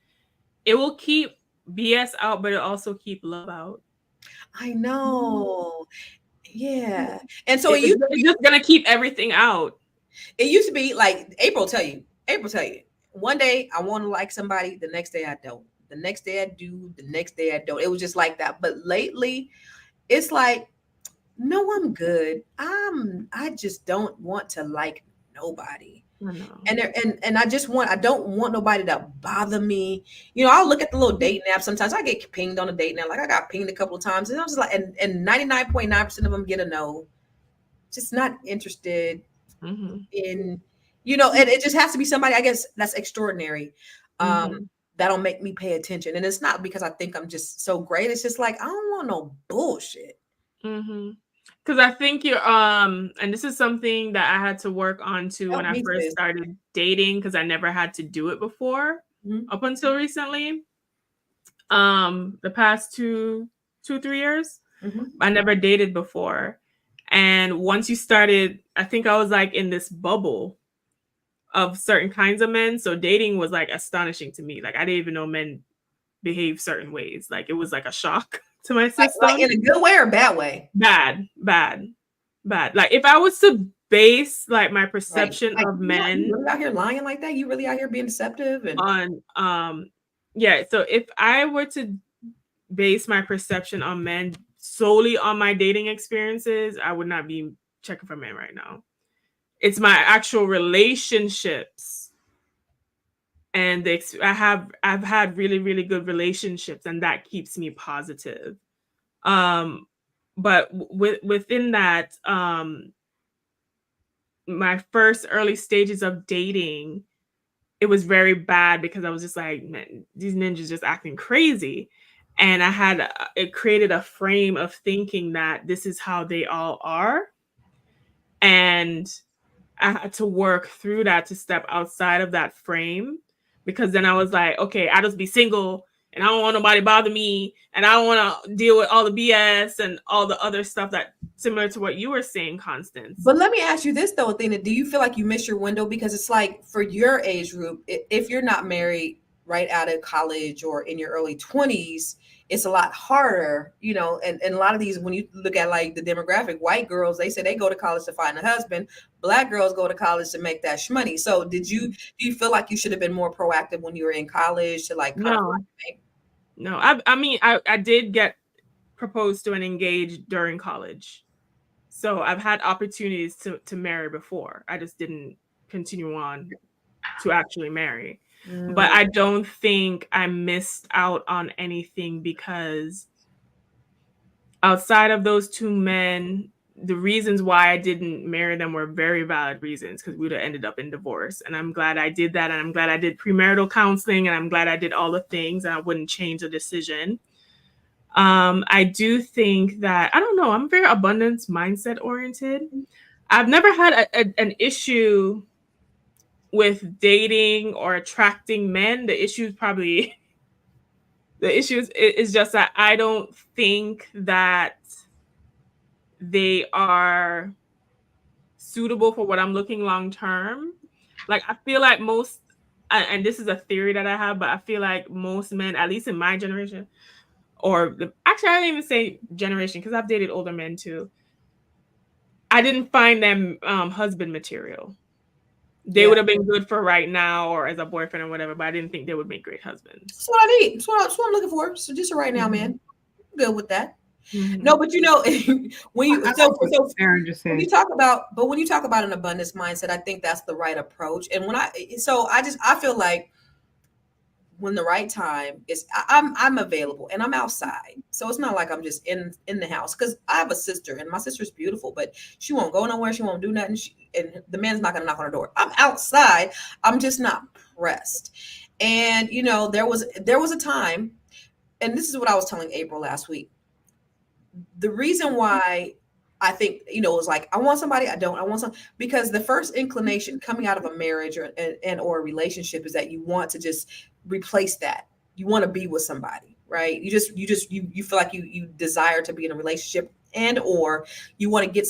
it will keep BS out, but it also keep love out. I know. Yeah. And so it's just going to keep everything out. It used to be like April tell you. One day I want to like somebody, the next day I don't. The next day I do, the next day I don't. It was just like that. But lately, it's like, no, I'm good. I just don't want to like nobody. And I don't want nobody to bother me. I'll look at the little dating app. Sometimes I get pinged on a dating app. Like I got pinged a couple of times, and I was just like, and 99.9% of them get a no. Just not interested in, and it just has to be somebody, I guess, that's extraordinary. That'll make me pay attention. And it's not because I think I'm just so great. It's just like, I don't want no bullshit. Because I think you're and this is something that I had to work on too when I first started dating, because I never had to do it before up until recently. The past 2-3 years, I never dated before. And once you started, I think I was like in this bubble of certain kinds of men. So dating was like astonishing to me. Like I didn't even know men behave certain ways. Like it was like a shock to my system. Like in a good way or bad way? Bad. Like if I was to base like my perception of men, you really out here lying like that? You really out here being deceptive and on so if I were to base my perception on men solely on my dating experiences, I would not be checking for men right now. It's my actual relationships, and I've had really, really good relationships, and that keeps me positive. But within that, my first early stages of dating, it was very bad because I was just like, man, these ninjas just acting crazy. And it created a frame of thinking that this is how they all are. And I had to work through that to step outside of that frame, because then I was like, okay, I'll just be single and I don't want nobody to bother me. And I don't want to deal with all the BS and all the other stuff that similar to what you were saying, Constance. But let me ask you this though, Athena, do you feel like you missed your window? Because it's like for your age group, if you're not married right out of college or in your early 20s, it's a lot harder, and a lot of these, when you look at like the demographic, white girls, they say they go to college to find a husband. Black girls go to college to make that shmoney. So do you feel like you should have been more proactive when you were in college to like? No. I mean, I did get proposed to and engaged during college. So I've had opportunities to marry before. I just didn't continue on to actually marry. But I don't think I missed out on anything, because outside of those two men, the reasons why I didn't marry them were very valid reasons, because we would have ended up in divorce. And I'm glad I did that. And I'm glad I did premarital counseling, and I'm glad I did all the things, and I wouldn't change the decision. I do think that, I don't know, I'm very abundance mindset oriented. I've never had an issue with dating or attracting men. The issue is just that I don't think that they are suitable for what I'm looking long term. Like, I feel like most, and this is a theory that I have, but I feel like most men, at least in my generation, actually I don't even say generation, because I've dated older men too, I didn't find them husband material. They would have been good for right now or as a boyfriend or whatever, but I didn't think they would make great husbands. That's what I need. That's what I'm looking for. So just right now, man. I'm good with that. No, but you know, when you when you talk about an abundance mindset, I think that's the right approach. And I feel like when the right time is, I'm available and I'm outside. So it's not like I'm just in the house, because I have a sister and my sister's beautiful, but she won't go nowhere. She won't do nothing. And the man's not going to knock on her door. I'm outside. I'm just not pressed. And, you know, there was a time, and this is what I was telling April last week. The reason why I think, you know, it was like, I want somebody, I want some, because the first inclination coming out of a marriage or a relationship is that you want to just replace that. You want to be with somebody, right? You feel like you desire to be in a relationship, and or you want to get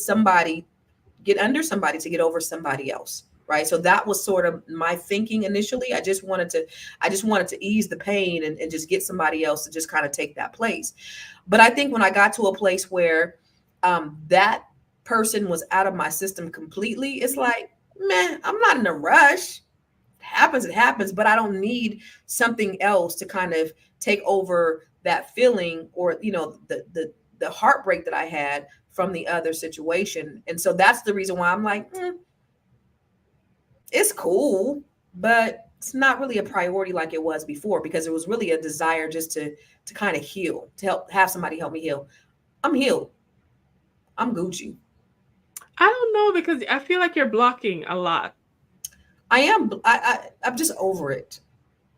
under somebody to get over somebody else, right? So that was sort of my thinking initially. I just wanted to ease the pain and just get somebody else to just kind of take that place. But I think when I got to a place where that person was out of my system completely, it's like, man, I'm not in a rush. It happens, but I don't need something else to kind of take over that feeling, or, you know, the heartbreak that I had from the other situation. And so that's the reason why I'm like, it's cool, but it's not really a priority like it was before, because it was really a desire just to kind of heal, to have somebody help me heal. I'm healed. I'm Gucci. I don't know, because I feel like you're blocking a lot. I am. I'm just over it.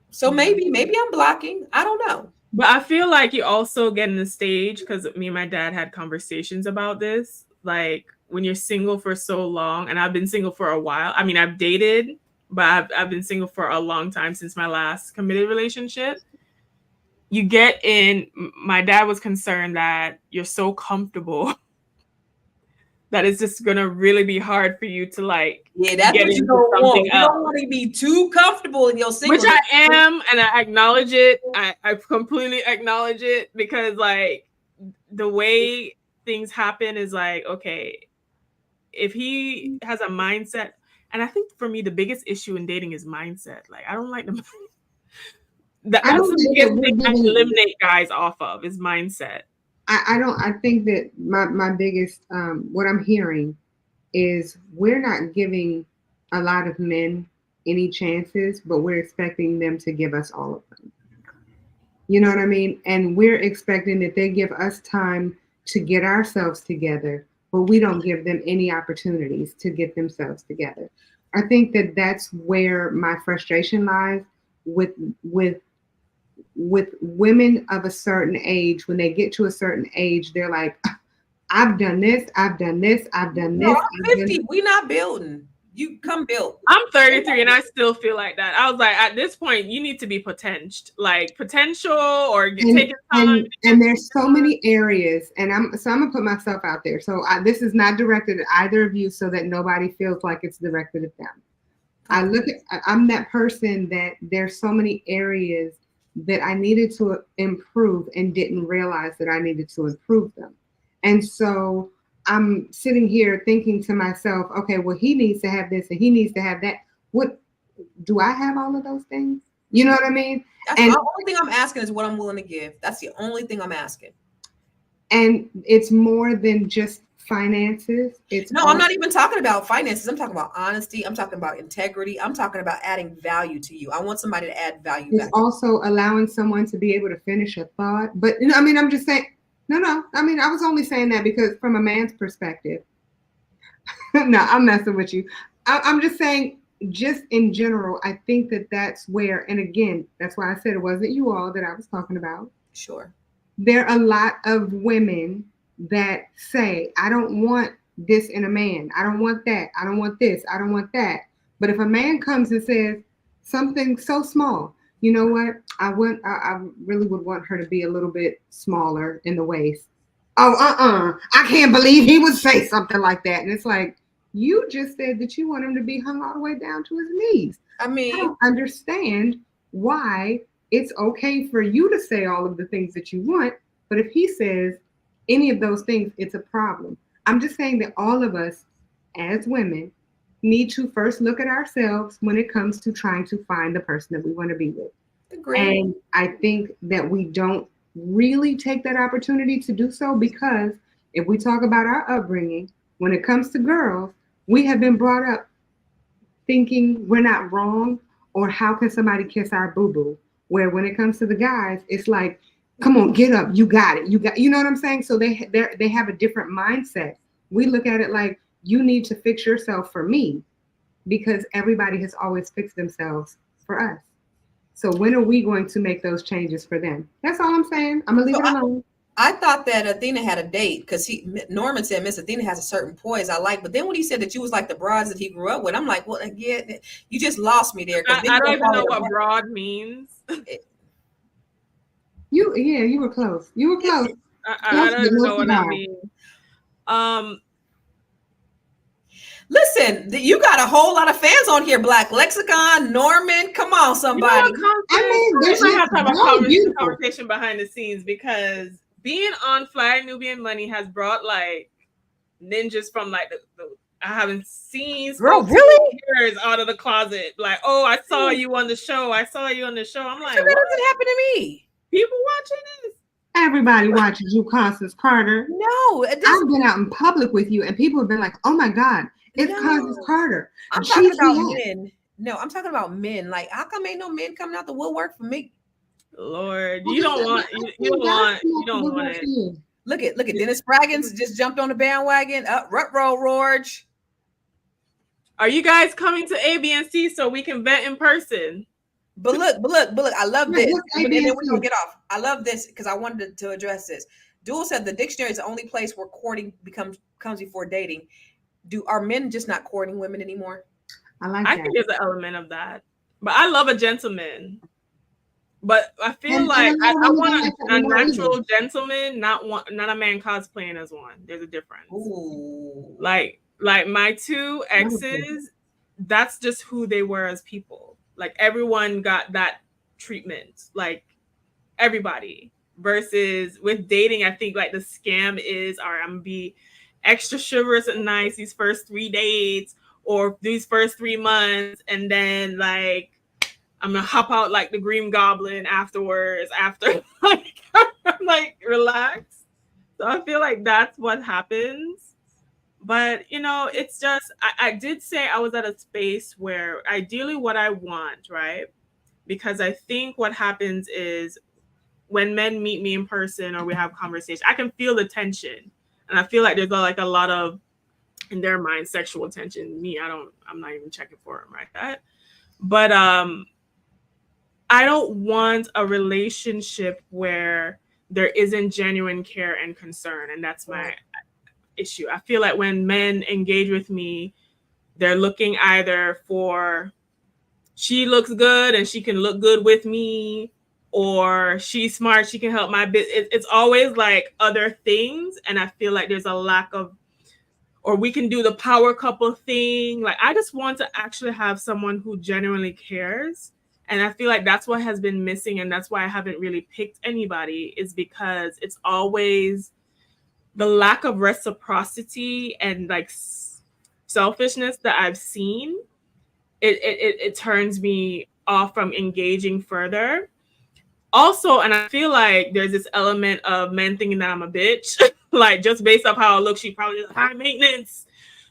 So maybe I'm blocking. I don't know. But I feel like you also get in the stage, because me and my dad had conversations about this. Like, when you're single for so long, and I've been single for a while. I mean, I've dated, but I've been single for a long time, since my last committed relationship. You get in, my dad was concerned that you're so comfortable that it's just gonna really be hard for you to, like, that's get what you don't want. You don't want to be too comfortable in your single, which I am, and I acknowledge it. I completely acknowledge it, because, like, the way things happen is like, okay, if he has a mindset, and I think for me the biggest issue in dating is mindset. Like, I don't like the that's the biggest thing I eliminate guys off of, is mindset. I think that my biggest, what I'm hearing is, we're not giving a lot of men any chances, but we're expecting them to give us all of them. You know what I mean? And we're expecting that they give us time to get ourselves together, but we don't give them any opportunities to get themselves together. I think that that's where my frustration lies with women of a certain age. When they get to a certain age, they're like, I've done this, I've done this, I've done this. No, I'm 50. We're not building. You come build. I'm 33 and I still feel like that. I was like, at this point, you need to be potential or taking time. And there's so many areas, and I'm gonna put myself out there. So this is not directed at either of you, so that nobody feels like it's directed at them. I'm that person that there's so many areas that I needed to improve and didn't realize that I needed to improve them. And so I'm sitting here thinking to myself, okay, well, he needs to have this and he needs to have that. What do I have all of those things? You know what I mean? That's the only thing I'm asking is what I'm willing to give. That's the only thing I'm asking. And it's more than just finances. I'm not even talking about finances. I'm talking about honesty. I'm talking about integrity. I'm talking about adding value to you. I want somebody to add value. It's also allowing someone to be able to finish a thought. But I mean, I'm just saying, No. I mean, I was only saying that because from a man's perspective. No, I'm messing with you. I'm just saying, just in general, I think that that's where, and again, that's why I said it wasn't you all that I was talking about. Sure. There are a lot of women that say, I don't want this in a man. I don't want that. I don't want this. I don't want that. But if a man comes and says something so small, you know what? I really would want her to be a little bit smaller in the waist. Oh, I can't believe he would say something like that. And it's like, you just said that you want him to be hung all the way down to his knees. I mean, I don't understand why it's okay for you to say all of the things that you want, but if he says any of those things, it's a problem. I'm just saying that all of us as women need to first look at ourselves when it comes to trying to find the person that we want to be with. Agreed. And I think that we don't really take that opportunity to do so, because if we talk about our upbringing, when it comes to girls, we have been brought up thinking we're not wrong, or how can somebody kiss our boo-boo? Where when it comes to the guys, it's like, come on, get up, you got it, you know what I'm saying? So they have a different mindset. We look at it like, you need to fix yourself for me, because everybody has always fixed themselves for us. So when are we going to make those changes for them? That's all I'm saying. I'm gonna leave it alone. I thought that Athena had a date, because Norman said Miss Athena has a certain poise I like. But then when he said that you was like the broads that he grew up with, I'm like, well, yeah, you just lost me there. I don't even know what broad means. You were close. You were close. I don't even know what that means. Listen, you got a whole lot of fans on here. Black Lexicon, Norman, come on, somebody. There's might have to have a conversation behind the scenes, because being on Fly Nubian Money has brought like ninjas from like the I haven't seen really years out of the closet. Like, oh, I saw you on the show. I saw you on the show. I'm like, that doesn't happen to me. People watching this. Everybody watches you, Constance Carter. No, I've been out in public with you, and people have been like, "Oh my God, it's Constance Carter." I'm talking about men. No, I'm talking about men. Like, how come ain't no men coming out the woodwork for me? Lord, you don't want it. Look at Dennis Spraggins just jumped on the bandwagon. Rut roll, Rorge. Are you guys coming to ABNC so we can vent in person? But look, I love this. And then we're gonna get off. I love this because I wanted to address this. Dual said the dictionary is the only place where courting comes before dating. Are men just not courting women anymore? I think there's an element of that. But I love a gentleman. But I feel I want a natural gentleman, not a man cosplaying as one. There's a difference. Ooh. Like my two exes, that's just who they were as people. Like everyone got that treatment, like everybody. Versus with dating, I think like the scam is, all right, I'm gonna be extra chivalrous and nice these first 3 dates or these first 3 months, and then like I'm gonna hop out like the Green Goblin afterwards. After I'm like relax. So I feel like that's what happens. But it's just I did say I was at a space where ideally what I want, right? Because I think what happens is when men meet me in person or we have conversation, I can feel the tension, and I feel like there's like a lot of, in their mind, sexual tension. I'm not even checking for them like that. But I don't want a relationship where there isn't genuine care and concern. And that's my issue. I feel like when men engage with me, they're looking either for, she looks good and she can look good with me, or she's smart, she can help my business. It's always like other things. And I feel like there's a lack of, or we can do the power couple thing. Like, I just want to actually have someone who genuinely cares. And I feel like that's what has been missing. And that's why I haven't really picked anybody, is because it's always the lack of reciprocity and like selfishness that I've seen. It turns me off from engaging further. Also, and I feel like there's this element of men thinking that I'm a bitch. Like, just based off how I look, she probably is high maintenance.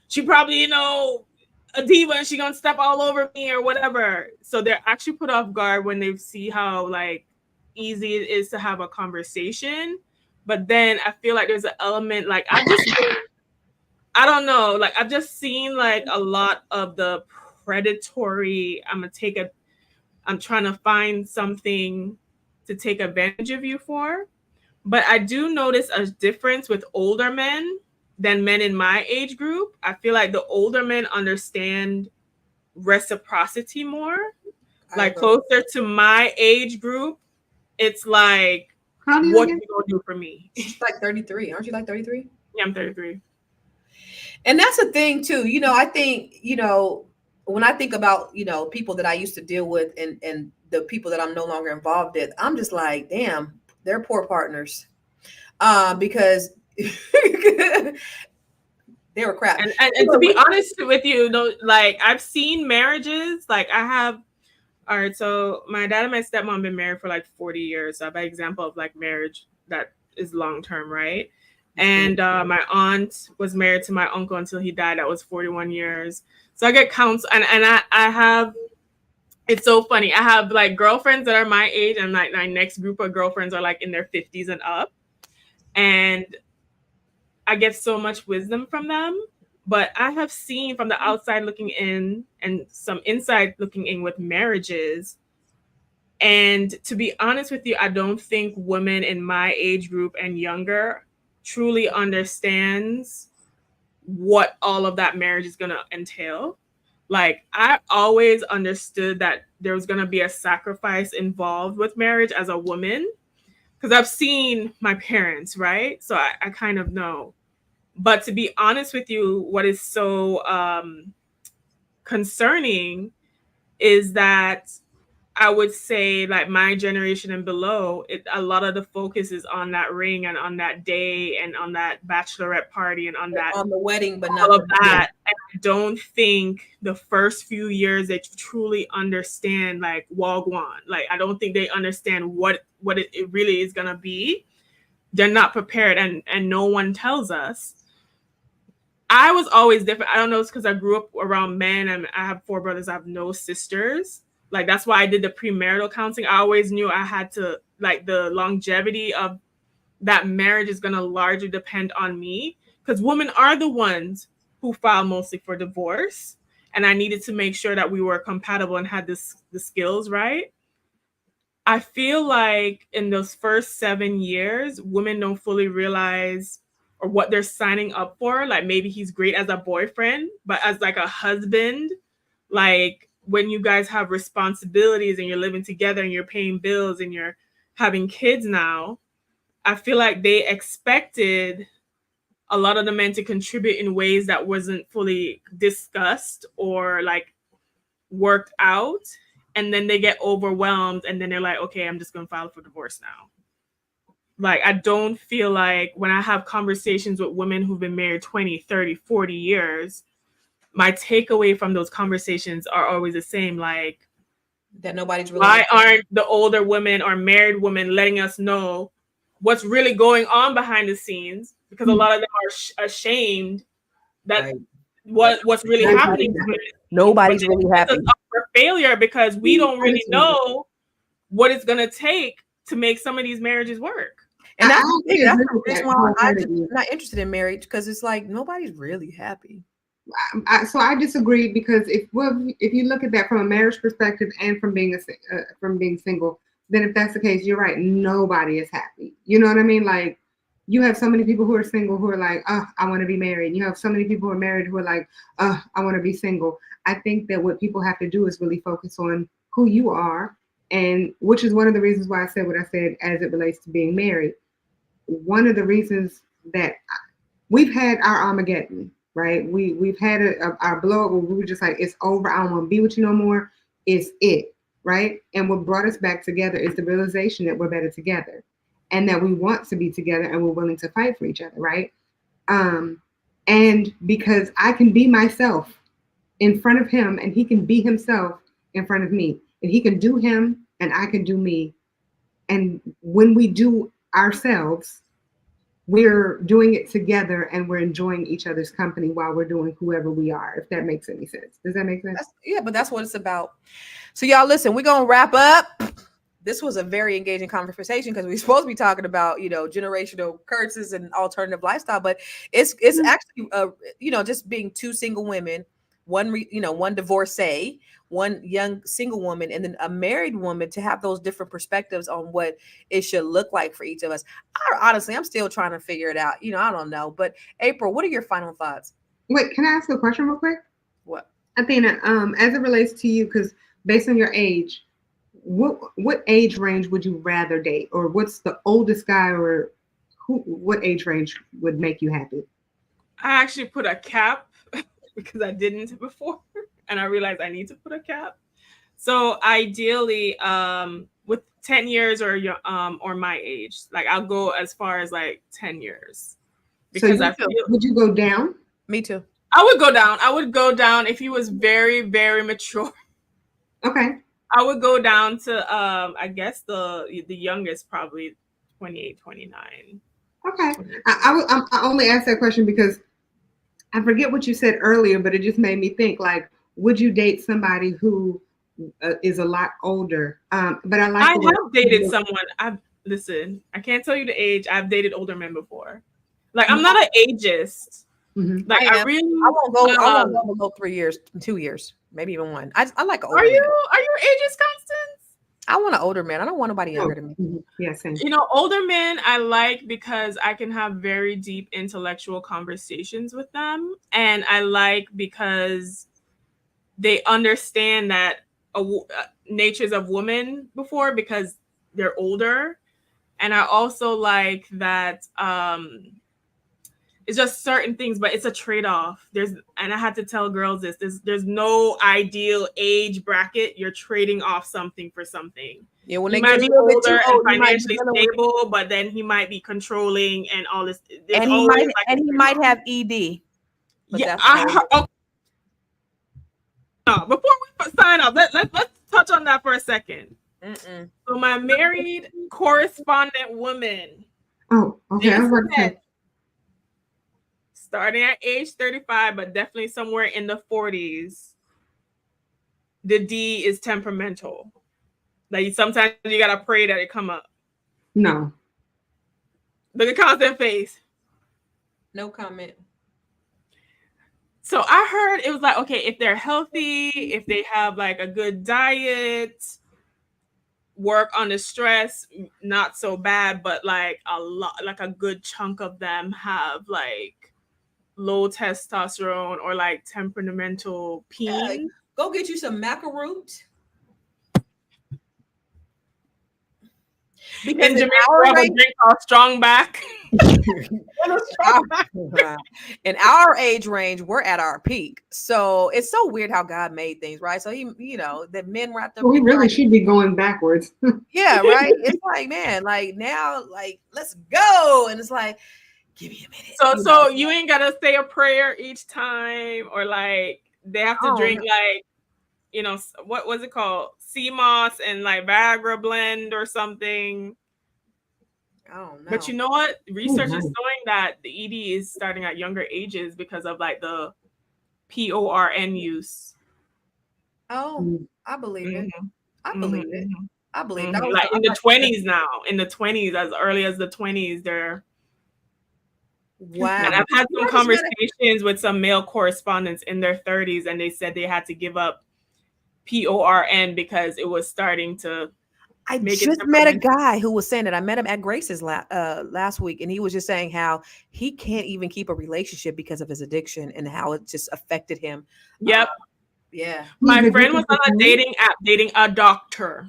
She probably, a diva, and she gonna step all over me or whatever. So they're actually put off guard when they see how like easy it is to have a conversation. But then I feel like there's an element like I don't know, like I've just seen like a lot of the predatory, I'm trying to find something to take advantage of you for. But I do notice a difference with older men than men in my age group. I feel like the older men understand reciprocity more. Like closer to my age group, it's like, How do you what get? you gonna do for me? She's like 33. Aren't you like 33? Yeah, I'm 33. And that's a thing too. I think, when I think about, people that I used to deal with and the people that I'm no longer involved with, I'm just like, damn, they're poor partners. Because they were crap. And to be honest with you, like I've seen marriages, like I have. All right, so my dad and my stepmom been married for like 40 years. So I have an example of like marriage that is long term, right? And my aunt was married to my uncle until he died. That was 41 years. So I get counsel, and I have. It's so funny. I have like girlfriends that are my age, and like my next group of girlfriends are like in their 50s and up, and I get so much wisdom from them. But I have seen from the outside looking in and some inside looking in with marriages. And to be honest with you, I don't think women in my age group and younger truly understands what all of that marriage is going to entail. Like I always understood that there was going to be a sacrifice involved with marriage as a woman, because I've seen my parents, right? So I kind of know. But to be honest with you, what is so concerning is that I would say like my generation and below, a lot of the focus is on that ring and on that day and on that bachelorette party and on the wedding, but all not of that. And I don't think the first few years they truly understand like Wagwan. Like I don't think they understand what it really is gonna be. They're not prepared, and no one tells us. I was always different. I don't know, it's because I grew up around men and I have 4 brothers. I have no sisters. Like, that's why I did the premarital counseling. I always knew I had to, like, the longevity of that marriage is going to largely depend on me, because women are the ones who file mostly for divorce. And I needed to make sure that we were compatible and had the skills right. I feel like in those first 7 years, women don't fully realize or what they're signing up for. Like maybe he's great as a boyfriend, but as like a husband, like when you guys have responsibilities and you're living together and you're paying bills and you're having kids now, I feel like they expected a lot of the men to contribute in ways that wasn't fully discussed or like worked out. And then they get overwhelmed and then they're like, okay, I'm just going to file for divorce now. Like, I don't feel like when I have conversations with women who've been married 20, 30, 40 years, my takeaway from those conversations are always the same. Like, that nobody's really. Why aren't the older women or married women letting us know what's really going on behind the scenes? Because a lot of them are ashamed that what's really happening. Nobody's really happy. For failure, because we don't really know what it's going to take to make some of these marriages work. And that's the reason why I'm not interested in marriage, because it's like nobody's really happy. So I disagree, because if you look at that from a marriage perspective and from being single, then if that's the case, you're right. Nobody is happy. You know what I mean? Like, you have so many people who are single who are like, oh, I want to be married. You have so many people who are married who are like, oh, I want to be single. I think that what people have to do is really focus on who you are, and which is one of the reasons why I said what I said as it relates to being married. One of the reasons that we've had our Armageddon, right? We've had our blow up where we were just like, it's over. I don't want to be with you no more. It's it, right? And what brought us back together is the realization that we're better together, and that we want to be together, and we're willing to fight for each other, right? And because I can be myself in front of him, and he can be himself in front of me, and he can do him, and I can do me. And when we do ourselves, we're doing it together, and we're enjoying each other's company while we're doing whoever we are, if that makes any sense. Does that make sense? Yeah, but that's what it's about. So y'all listen, we're going to wrap up this was a very engaging conversation because we're supposed to be talking about, generational curses and alternative lifestyle, but it's actually, just being two single women, one divorcee, one young single woman, and then a married woman, to have those different perspectives on what it should look like for each of us. I'm still trying to figure it out. I don't know. But April, what are your final thoughts? Wait, can I ask a question real quick? What? Athena, as it relates to you, because based on your age, what age range would you rather date, or what's the oldest guy, or what age range would make you happy? I actually put a cap because I didn't before, and I realized I need to put a cap. So ideally, with 10 years or my age, like I'll go as far as like 10 years. Because would you go down? Me too. I would go down. I would go down if he was very, very mature. Okay. I would go down to I guess the youngest, probably 28, 29. Okay. I only asked that question because I forget what you said earlier, but it just made me think, like, would you date somebody who is a lot older? But I have dated someone. Listen, I can't tell you the age. I've dated older men before. Like, I'm not an ageist. Mm-hmm. Like, I won't go below 3 years, 2 years, maybe even 1. I like an older man. Are you ageist, Constance? I want an older man. I don't want nobody younger than me. Mm-hmm. Yeah, same. Older men I like because I can have very deep intellectual conversations with them, and I like because they understand that natures of women before, because they're older. And I also like that it's just certain things, but it's a trade-off. And I had to tell girls this, there's no ideal age bracket. You're trading off something for something. Yeah, when he might be older and financially stable, but then he might be controlling and all this. And he might have ED. Yeah. Before we sign off, let's touch on that for a second. Mm-mm. So my married correspondent woman. Oh, okay. I was about to say. Starting at age 35, but definitely somewhere in the 40s, the D is temperamental. Like, sometimes you gotta pray that it come up. No. Look at Constant's face. No comment. So I heard it was like, okay, if they're healthy, if they have like a good diet, work on the stress, not so bad, but like a good chunk of them have like low testosterone or like temperamental peen. Yeah, go get you some maca root. Because in Jamaica, we have a drink called Strong Back. In our age range, we're at our peak. So it's so weird how God made things, right? So the men wrapped up. Well, we really should be going backwards. Yeah, right. It's like, man, like now, like, let's go. And it's like, give me a minute. So you ain't gotta say a prayer each time, or like they have to drink like, what was it called? Sea moss and like Viagra blend or something. Oh no. But you know what? Research is showing that the ED is starting at younger ages because of like the PORN use. Oh, I believe it. I believe it. I believe it. Like in the 20s now. In the 20s, as early as the 20s, they're. Wow. And I've had some conversations with some male correspondents in their 30s, and they said they had to give up PORN because it was starting to. I just met a guy who was saying that. I met him at Grace's last week, and he was just saying how he can't even keep a relationship because of his addiction and how it just affected him. Yep. Yeah. My friend was on a dating app dating a doctor,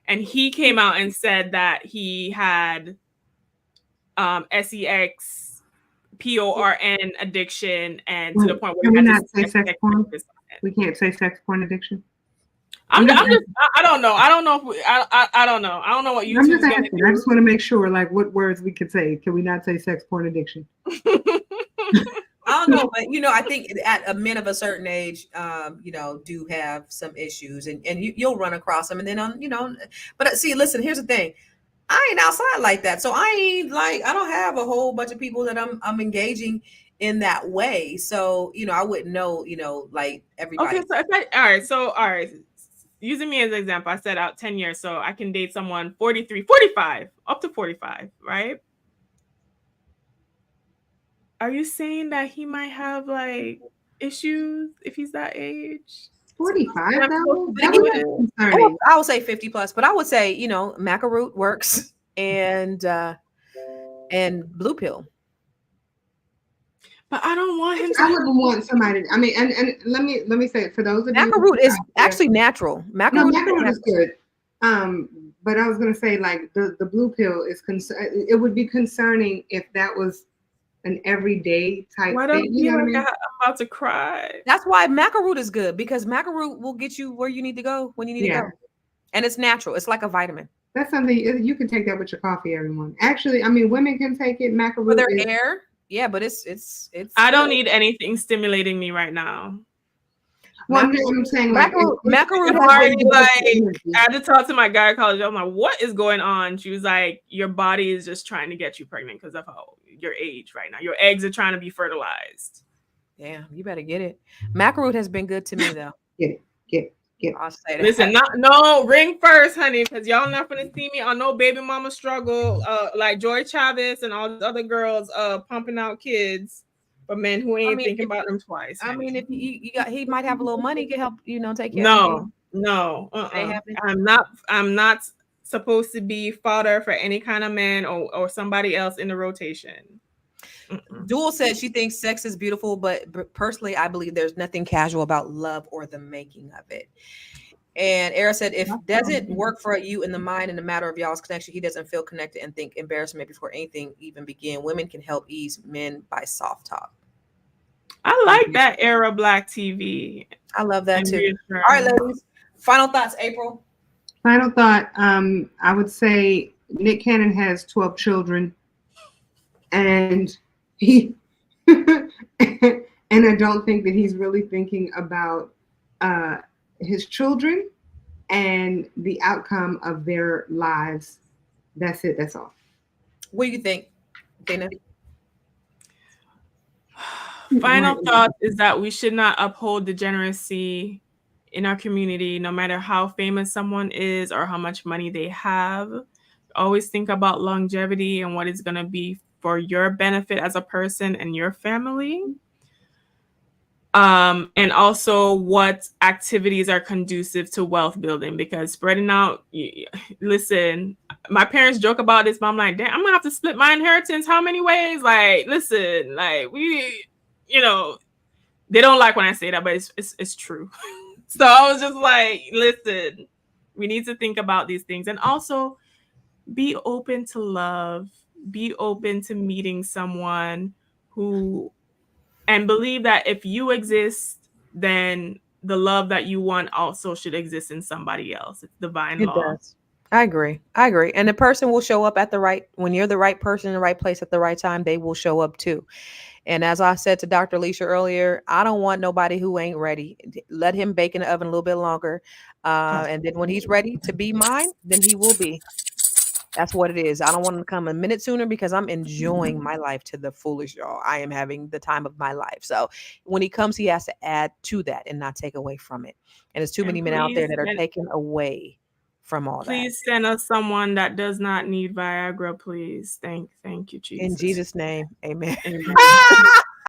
and he came out and said that he had sex, PORN addiction, and to the point where we not say sex porn. We can't say sex porn addiction. I don't know. I don't know what you. I'm just asking. I just want to make sure, like, what words we could say. Can we not say sex porn addiction? I don't know, but I think at a men of a certain age, do have some issues, and you'll run across them, and then But see, listen. Here's the thing. I ain't outside like that, so I don't have a whole bunch of people that I'm engaging in that way. So I wouldn't know, like everybody. Okay, so all right. using me as an example, I said out 10 years, so I can date someone 43, 45, up to 45, right? Are you saying that he might have like issues if he's that age? 45 though? But again, I would say 50 plus, but I would say, you know, macaroot works and blue pill. But I don't want him to. I wouldn't want somebody. I mean, and let me say it for those of you. Macaroot is actually natural. Macaroot is good. But I was gonna say like the blue pill is it would be concerning if that was an everyday type thing. You know what I mean? I'm about to cry. That's why macaroot is good, because macaroot will get you where you need to go when you need to go, and it's natural. It's like a vitamin. That's something you can take that with your coffee every morning. Actually, I mean, women can take it. Macaroot for their hair. Yeah, but it's. I don't need anything stimulating me right now. Well, I'm saying like macaroot. I had to talk to my gynecologist. I'm like, what is going on? She was like, your body is just trying to get you pregnant because of how your age right now. Your eggs are trying to be fertilized. Yeah, you better get it. Macaroot has been good to me though. Get it. I'll say that. Listen, no, ring first, honey, because y'all not gonna see me on no baby mama struggle, like Joie Chavez and all the other girls, pumping out kids for men who ain't thinking about them twice. I mean, if he might have a little money to help, take care. No. I'm not supposed to be fodder for any kind of man or somebody else in the rotation. Dual said she thinks sex is beautiful, but personally, I believe there's nothing casual about love or the making of it. And Era said, if it doesn't work for you in the mind in the matter of y'all's connection, he doesn't feel connected and think embarrassment before anything even begin. Women can help ease men by soft talk. I like that Era Black TV. I love that too. All right, ladies. Final thoughts, April. Final thought. I would say Nick Cannon has 12 children, and he and I don't think that he's really thinking about his children and the outcome of their lives. That's it. That's all. What do you think, Dana? Final thought is that we should not uphold degeneracy in our community, no matter how famous someone is or how much money they have. Always think about longevity and what it's going to be for your benefit as a person and your family. And also what activities are conducive to wealth building, because spreading out, listen, my parents joke about this, but I'm like, damn, I'm gonna have to split my inheritance how many ways? Like, listen, like they don't like when I say that, but it's true. So I was just like, listen, we need to think about these things, and also be open to love, be open to meeting someone and believe that if you exist, then the love that you want also should exist in somebody else. It's divine law. Does. I agree. And the person will show up when you're the right person in the right place at the right time, they will show up too. And as I said to Dr. Alicia earlier, I don't want nobody who ain't ready. Let him bake in the oven a little bit longer. And then when he's ready to be mine, then he will be. That's what it is. I don't want him to come a minute sooner because I'm enjoying my life to the fullest, y'all. I am having the time of my life. So when he comes, he has to add to that and not take away from it. And there's too many men out there that are taken away from all that. Please send us someone that does not need Viagra, please. Thank you, Jesus. In Jesus' name, amen. Amen.